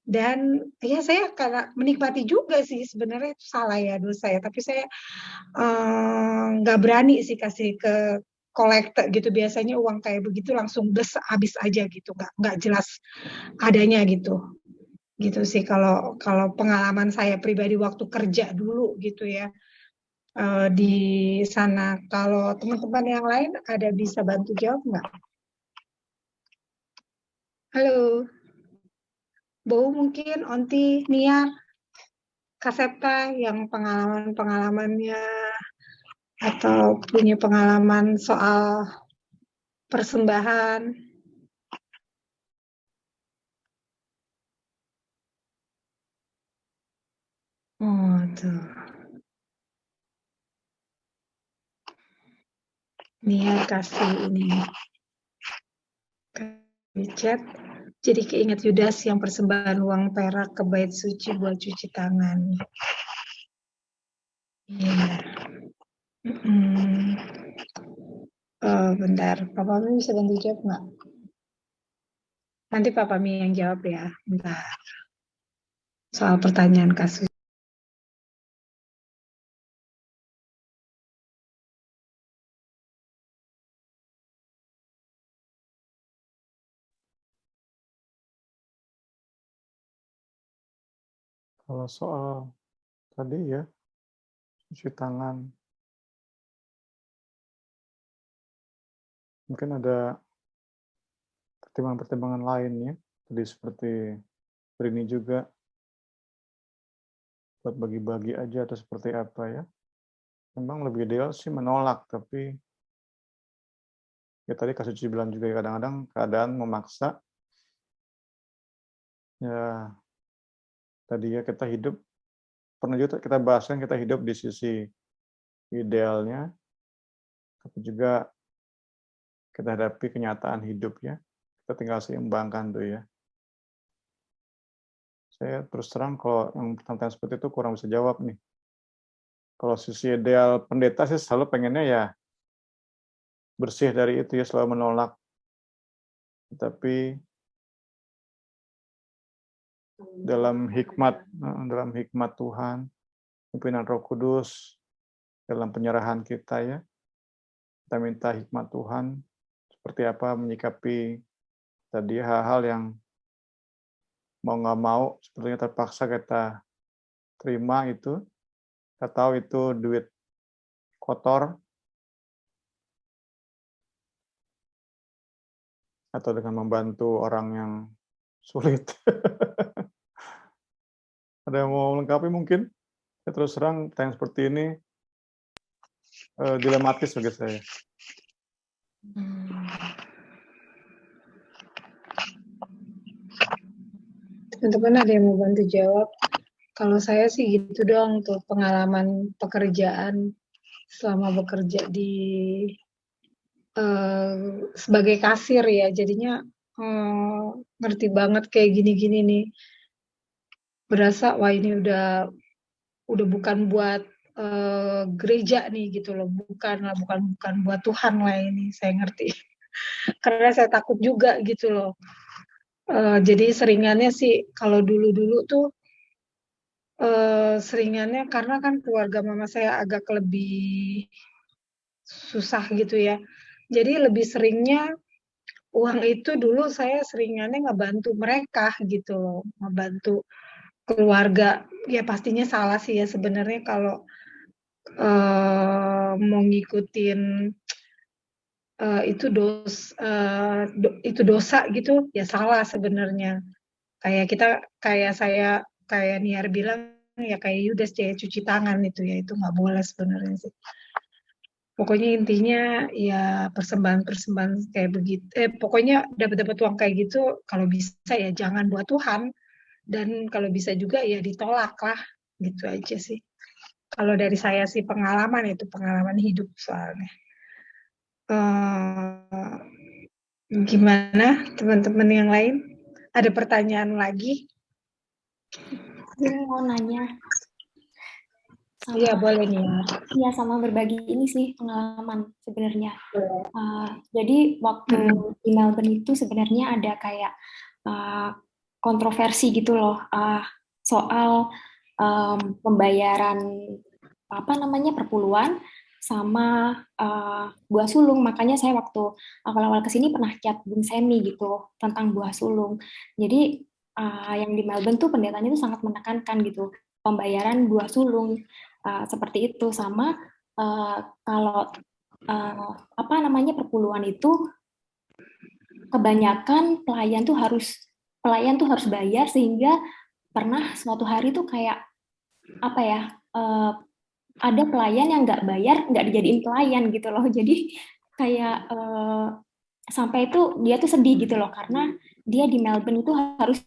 dan ya saya karena menikmati juga sih, sebenarnya itu salah ya, dosa ya, tapi saya nggak berani sih kasih ke kolektor gitu. Biasanya uang kayak begitu langsung habis aja gitu, nggak jelas adanya gitu sih kalau kalau pengalaman saya pribadi waktu kerja dulu gitu ya, di sana. Kalau teman-teman yang lain ada bisa bantu jawab nggak? Halo, Bau mungkin, Onti, Nia, Kasepta yang pengalamannya atau punya pengalaman soal persembahan. Oh, tuh. Nia kasih ini di chat. Jadi keinget Yudas yang persembahan uang perak ke bait suci buat cuci tangan. Iya. Bentar, Papa Mi bisa bantu jawab nggak? Nanti Papa Mi yang jawab ya. Bentar. Soal pertanyaan kasus. Kalau soal tadi ya, cuci tangan, mungkin ada pertimbangan-pertimbangan lain ya. Tadi seperti ini juga, buat bagi-bagi aja atau seperti apa ya. Memang lebih ideal sih menolak, tapi ya tadi Kak Suci bilang juga ya, kadang-kadang keadaan memaksa. Ya tadi ya kita hidup, pernah juga kita bahas kan kita hidup di sisi idealnya, tapi juga kita hadapi kenyataan hidup ya. Kita tinggal seimbangkan tuh ya. Saya terus terang kalau yang pertanyaan seperti itu kurang bisa jawab nih. Kalau sisi ideal pendeta sih selalu pengennya ya bersih dari itu ya, selalu menolak. Tapi dalam hikmat Tuhan, pimpinan Roh Kudus, dalam penyerahan kita ya, kita minta hikmat Tuhan seperti apa menyikapi tadi hal-hal yang mau nggak mau sepertinya terpaksa kita terima itu. Kita tahu itu duit kotor, atau dengan membantu orang yang sulit. Ada yang mau melengkapi mungkin? Ya, terus terang pertanyaan seperti ini dilematis bagi saya. Teman-teman ada yang mau bantu jawab? Kalau saya sih gitu doang tuh pengalaman pekerjaan selama bekerja di sebagai kasir ya, jadinya ngerti banget kayak gini-gini nih. Berasa wah ini udah bukan buat gereja nih gitu loh, bukan buat Tuhan lah ini, saya ngerti. Karena saya takut juga gitu loh. Jadi seringannya sih kalau dulu-dulu tuh seringannya karena kan keluarga mama saya agak lebih susah gitu ya. Jadi lebih seringnya uang itu dulu saya seringannya ngebantu mereka gitu loh, ngebantu keluarga. Ya pastinya salah sih ya sebenarnya kalau mau ngikutin itu dosa gitu ya, salah sebenarnya. Kayak saya Niar bilang ya, kayak Yudas ya cuci tangan itu nggak boleh sebenarnya sih. Pokoknya intinya ya persembahan kayak begitu. Pokoknya dapat uang kayak gitu kalau bisa ya jangan buat Tuhan, dan kalau bisa juga ya ditolak lah, gitu aja sih. Kalau dari saya sih pengalaman hidup soalnya. Gimana teman-teman yang lain? Ada pertanyaan lagi? Saya mau nanya. Iya boleh nih. Iya, sama berbagi ini sih pengalaman sebenarnya. Jadi waktu di Melbourne itu sebenarnya ada kayak kontroversi gitu loh soal pembayaran perpuluhan sama buah sulung. Makanya saya waktu awal-awal kesini pernah chat Bung Semi gitu tentang buah sulung. Jadi yang di Melbourne tuh pendetanya tuh sangat menekankan gitu pembayaran buah sulung seperti itu. Sama kalau perpuluhan itu kebanyakan pelayan tuh harus bayar, sehingga pernah suatu hari tuh kayak ada pelayan yang nggak bayar, nggak dijadiin pelayan gitu loh. Jadi kayak sampai itu dia tuh sedih gitu loh, karena dia di Melbourne itu harus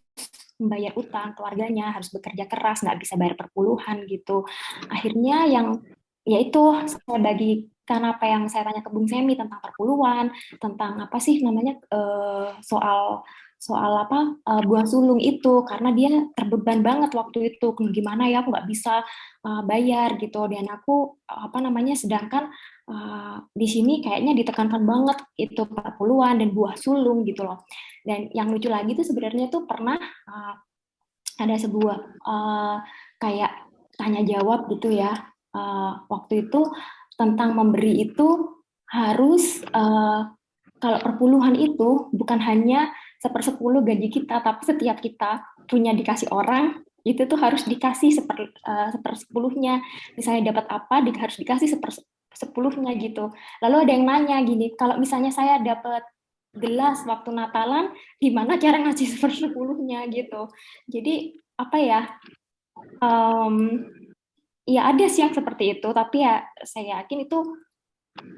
membayar utang keluarganya, harus bekerja keras, nggak bisa bayar perpuluhan gitu. Akhirnya yaitu saya bagikan apa yang saya tanya ke Bung Semi tentang perpuluhan, tentang soal buah sulung itu, karena dia terbeban banget waktu itu, gimana ya aku nggak bisa bayar gitu, dan aku sedangkan di sini kayaknya ditekankan banget itu perpuluhan dan buah sulung gitu loh. Dan yang lucu lagi tuh sebenarnya tuh pernah ada sebuah kayak tanya jawab gitu ya waktu itu tentang memberi itu harus kalau perpuluhan itu bukan hanya 1/10 gaji kita, tapi setiap kita punya dikasih orang itu tuh harus dikasih sepersepuluhnya. Misalnya dapat apa, harus dikasih sepersepuluhnya gitu. Lalu ada yang nanya gini, kalau misalnya saya dapat gelas waktu Natalan, gimana cara ngasih sepersepuluhnya gitu. Jadi apa ya? Ya ada sih yang seperti itu, tapi ya saya yakin itu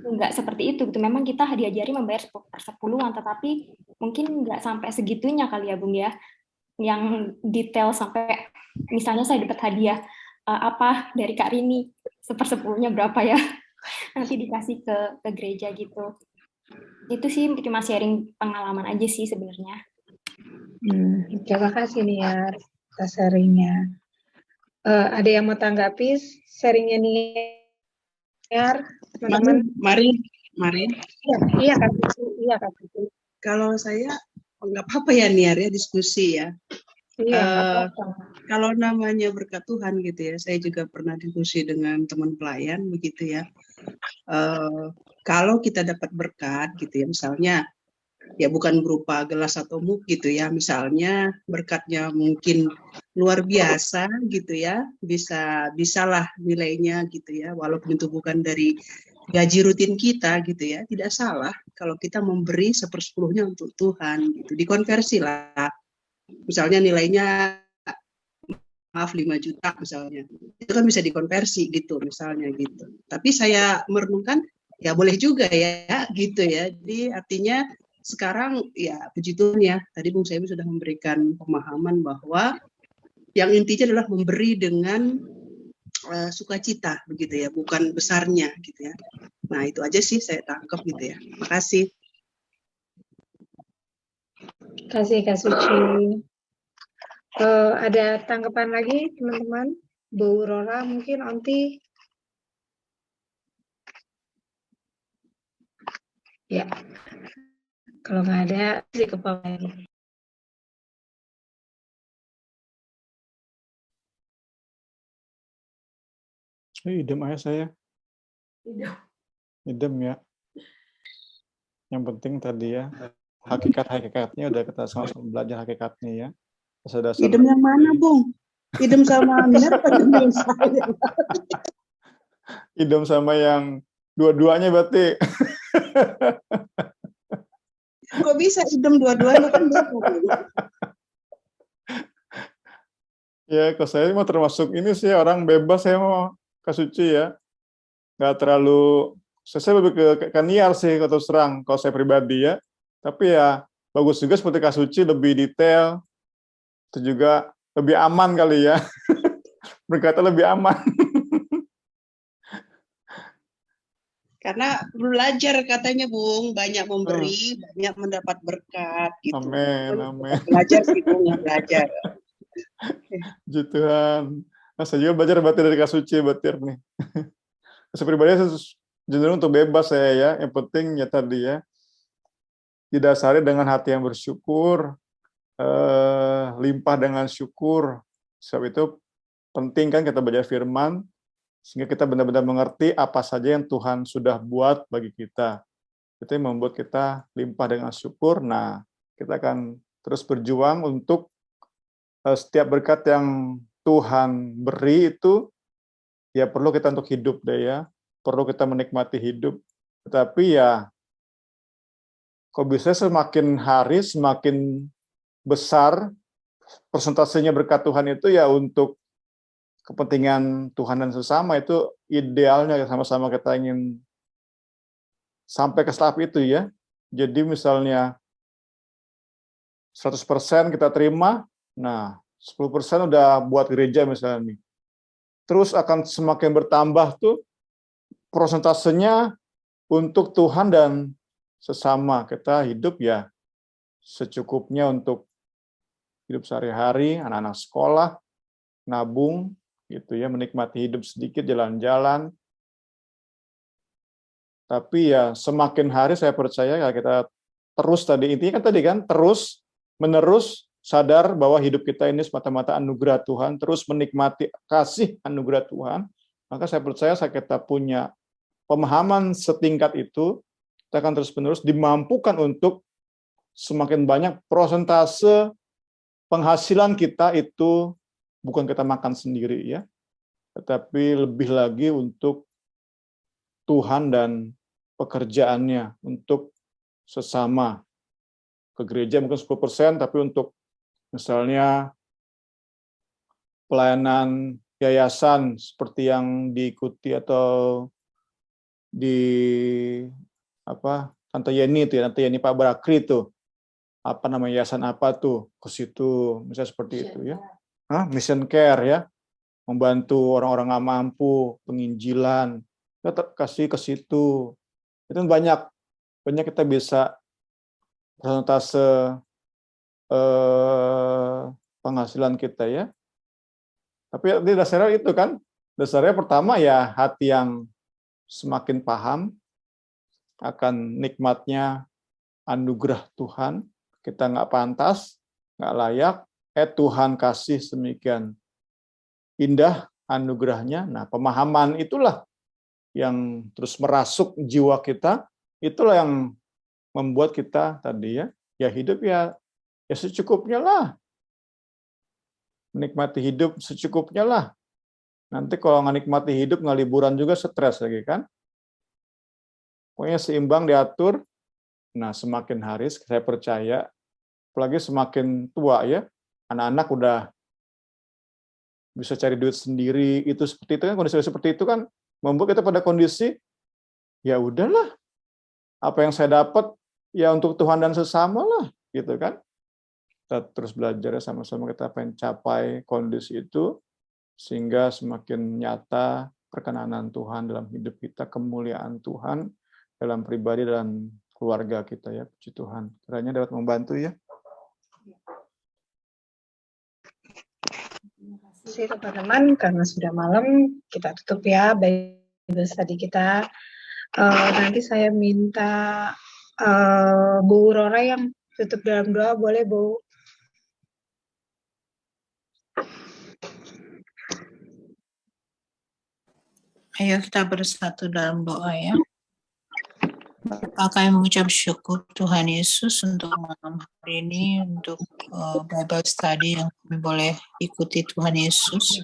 nggak seperti itu gitu. Memang kita diajari membayar persepuluhan, tetapi mungkin nggak sampai segitunya kali ya Bung ya, yang detail sampai misalnya saya dapat hadiah apa dari Kak Rini, sepersepuluhnya berapa ya, nanti dikasih ke gereja gitu. Itu sih cuma sharing pengalaman aja sih sebenarnya. Terima kasih Niar atas sharingnya. Ada yang mau tanggapi sharingnya Niar, teman-teman? Mari. Iya Kak Cici. Kalau saya nggak apa-apa ya Niar ya, diskusi ya. Iya, nggak apa-apa. Kalau namanya berkat Tuhan gitu ya, saya juga pernah diskusi dengan teman pelayan begitu ya. Kalau kita dapat berkat gitu ya, misalnya ya bukan berupa gelas atau mug gitu ya, misalnya berkatnya mungkin luar biasa gitu ya, bisalah nilainya gitu ya, walaupun itu bukan dari gaji rutin kita gitu ya, tidak salah kalau kita memberi 1/10 untuk Tuhan gitu, dikonversi lah, misalnya nilainya maaf 5 juta misalnya, itu kan bisa dikonversi gitu misalnya gitu. Tapi saya merenungkan ya boleh juga ya gitu ya, jadi artinya sekarang ya puji Tuhan ya, tadi Bung Semi sudah memberikan pemahaman bahwa yang intinya adalah memberi dengan sukacita begitu ya, bukan besarnya gitu ya. Nah itu aja sih saya tangkap gitu ya. Makasih. Kasih Kak Suci. Ada tanggapan lagi teman-teman? Bu Rora mungkin, Onti? Ya. Kalau nggak ada, sih ke Pak. Idem aja saya. Idem ya. Yang penting tadi ya, hakikat-hakikatnya udah kita sama-sama belajar hakikatnya ya. Dasar-dasar. Idem yang mana, Bung? Idem sama Niar atau idem saya? Idem sama yang dua-duanya berarti. Kok bisa idem dua-duanya kan Ya, kalau saya mau termasuk ini sih orang bebas, saya mau Kak Suci ya. Nggak terlalu, saya lebih ke Niar sih kalau serang, kalau saya pribadi ya. Tapi ya bagus juga seperti Kak Suci, lebih detail, itu juga lebih aman kali ya. Berkata lebih aman. Karena belajar katanya Bung, banyak memberi, banyak mendapat berkat gitu. Amin, amin. Belajar sih Bung, yang belajar. Puji Tuhan. Nah, saya juga belajar berarti dari Kak Suci batir nih. Saya pribadi cenderung untuk bebas saya ya. Yang penting ya tadi ya, didasari dengan hati yang bersyukur, limpah dengan syukur. Sebab itu penting kan kita belajar firman, sehingga kita benar-benar mengerti apa saja yang Tuhan sudah buat bagi kita. Itu yang membuat kita limpah dengan syukur. Nah, kita akan terus berjuang untuk setiap berkat yang Tuhan beri itu, ya perlu kita untuk hidup deh ya. Perlu kita menikmati hidup. Tetapi ya, kok bisa semakin hari semakin besar persentasenya berkat Tuhan itu ya untuk kepentingan Tuhan dan sesama, itu idealnya sama-sama kita ingin sampai ke tahap itu ya. Jadi misalnya 100% kita terima, nah 10% udah buat gereja misalnya nih. Terus akan semakin bertambah tuh persentasenya untuk Tuhan dan sesama. Kita hidup ya secukupnya untuk hidup sehari-hari, anak-anak sekolah, nabung, gitu ya, menikmati hidup sedikit, jalan-jalan. Tapi ya semakin hari saya percaya kalau kita terus tadi, intinya kan tadi kan, terus menerus sadar bahwa hidup kita ini semata-mata anugerah Tuhan, terus menikmati kasih anugerah Tuhan, maka saya percaya saat kita punya pemahaman setingkat itu, kita akan terus-menerus dimampukan untuk semakin banyak persentase penghasilan kita itu bukan kita makan sendiri ya, tetapi lebih lagi untuk Tuhan dan pekerjaannya, untuk sesama. Ke gereja mungkin 10%, tapi untuk misalnya pelayanan yayasan seperti yang diikuti atau di Tante Yeni itu ya, Tante Yeni Pak Bakri itu, apa namanya, yayasan apa tuh, ke situ, misalnya seperti itu ya. Mission Care ya, membantu orang-orang nggak mampu, penginjilan, tetap kasih ke situ. Itu banyak kita bisa persentase penghasilan kita ya. Tapi di dasarnya itu kan, dasarnya pertama ya hati yang semakin paham akan nikmatnya anugerah Tuhan, kita nggak pantas, nggak layak, Tuhan kasih sedemikian indah anugerahnya. Nah, pemahaman itulah yang terus merasuk jiwa kita, itulah yang membuat kita tadi ya hidup ya secukupnya lah. Menikmati hidup secukupnya lah. Nanti kalau nggak nikmati hidup, nggak liburan juga stres lagi kan. Pokoknya seimbang, diatur. Nah, semakin hari saya percaya, apalagi semakin tua ya, anak-anak udah bisa cari duit sendiri, itu seperti itu kan, kondisi seperti itu kan membuat kita pada kondisi ya udahlah, apa yang saya dapat ya untuk Tuhan dan sesama lah, gitu kan. Kita terus belajar sama-sama, kita pengen capai kondisi itu sehingga semakin nyata perkenanan Tuhan dalam hidup kita, kemuliaan Tuhan dalam pribadi dan keluarga kita ya. Puji Tuhan. Kiranya dapat membantu ya. Terima kasih teman-teman, karena sudah malam kita tutup ya Bible study kita. Nanti saya minta Bu Rora yang tutup dalam doa, boleh Bu? Ayo kita bersatu dalam doa ya. Kami mengucap syukur Tuhan Yesus untuk malam hari ini, untuk Bible study yang kami boleh ikuti. Tuhan Yesus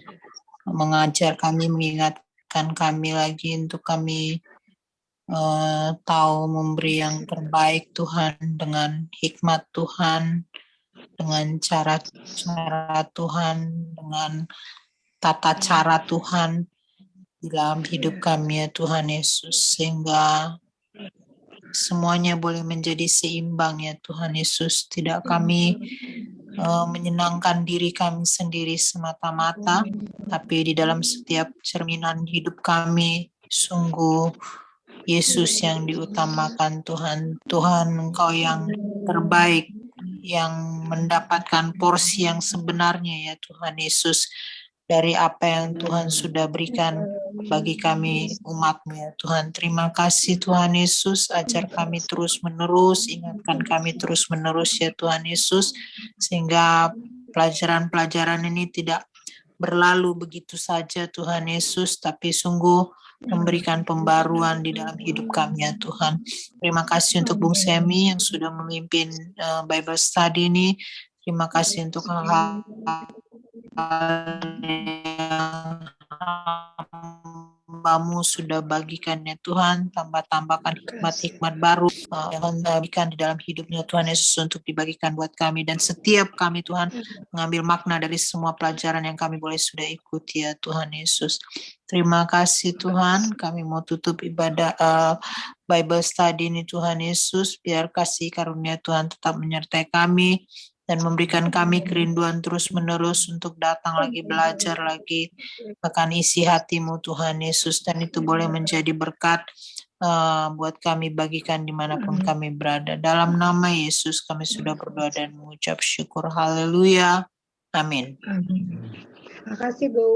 mengajar kami, mengingatkan kami lagi untuk kami tahu memberi yang terbaik Tuhan, dengan hikmat Tuhan, dengan cara-cara Tuhan, dengan tata cara Tuhan dalam hidup kami ya Tuhan Yesus, sehingga semuanya boleh menjadi seimbang ya Tuhan Yesus. Tidak kami menyenangkan diri kami sendiri semata-mata, tapi di dalam setiap cerminan hidup kami sungguh Yesus yang diutamakan Tuhan. Tuhan, Engkau yang terbaik, yang mendapatkan porsi yang sebenarnya ya Tuhan Yesus, dari apa yang Tuhan sudah berikan bagi kami umat-Mu ya Tuhan. Terima kasih Tuhan Yesus, ajar kami terus-menerus, ingatkan kami terus-menerus ya Tuhan Yesus, sehingga pelajaran-pelajaran ini tidak berlalu begitu saja Tuhan Yesus, tapi sungguh memberikan pembaruan di dalam hidup kami ya Tuhan. Terima kasih untuk Bung Semi yang sudah memimpin Bible study ini. Terima kasih untuk hal-hal Hambamu sudah bagikan ya Tuhan, tambahkan hikmat-hikmat baru yang berikan di dalam hidupnya Tuhan Yesus untuk dibagikan buat kami, dan setiap kami Tuhan mengambil makna dari semua pelajaran yang kami boleh sudah ikuti ya Tuhan Yesus. Terima kasih Tuhan, kami mau tutup ibadah Bible study ini Tuhan Yesus, biar kasih karunia Tuhan tetap menyertai kami dan memberikan kami kerinduan terus-menerus untuk datang lagi, belajar lagi, bahkan isi hati-Mu Tuhan Yesus, dan itu boleh menjadi berkat buat kami bagikan dimanapun kami berada. Dalam nama Yesus kami sudah berdoa dan mengucap syukur. Haleluya. Amin. Terima kasih Bu.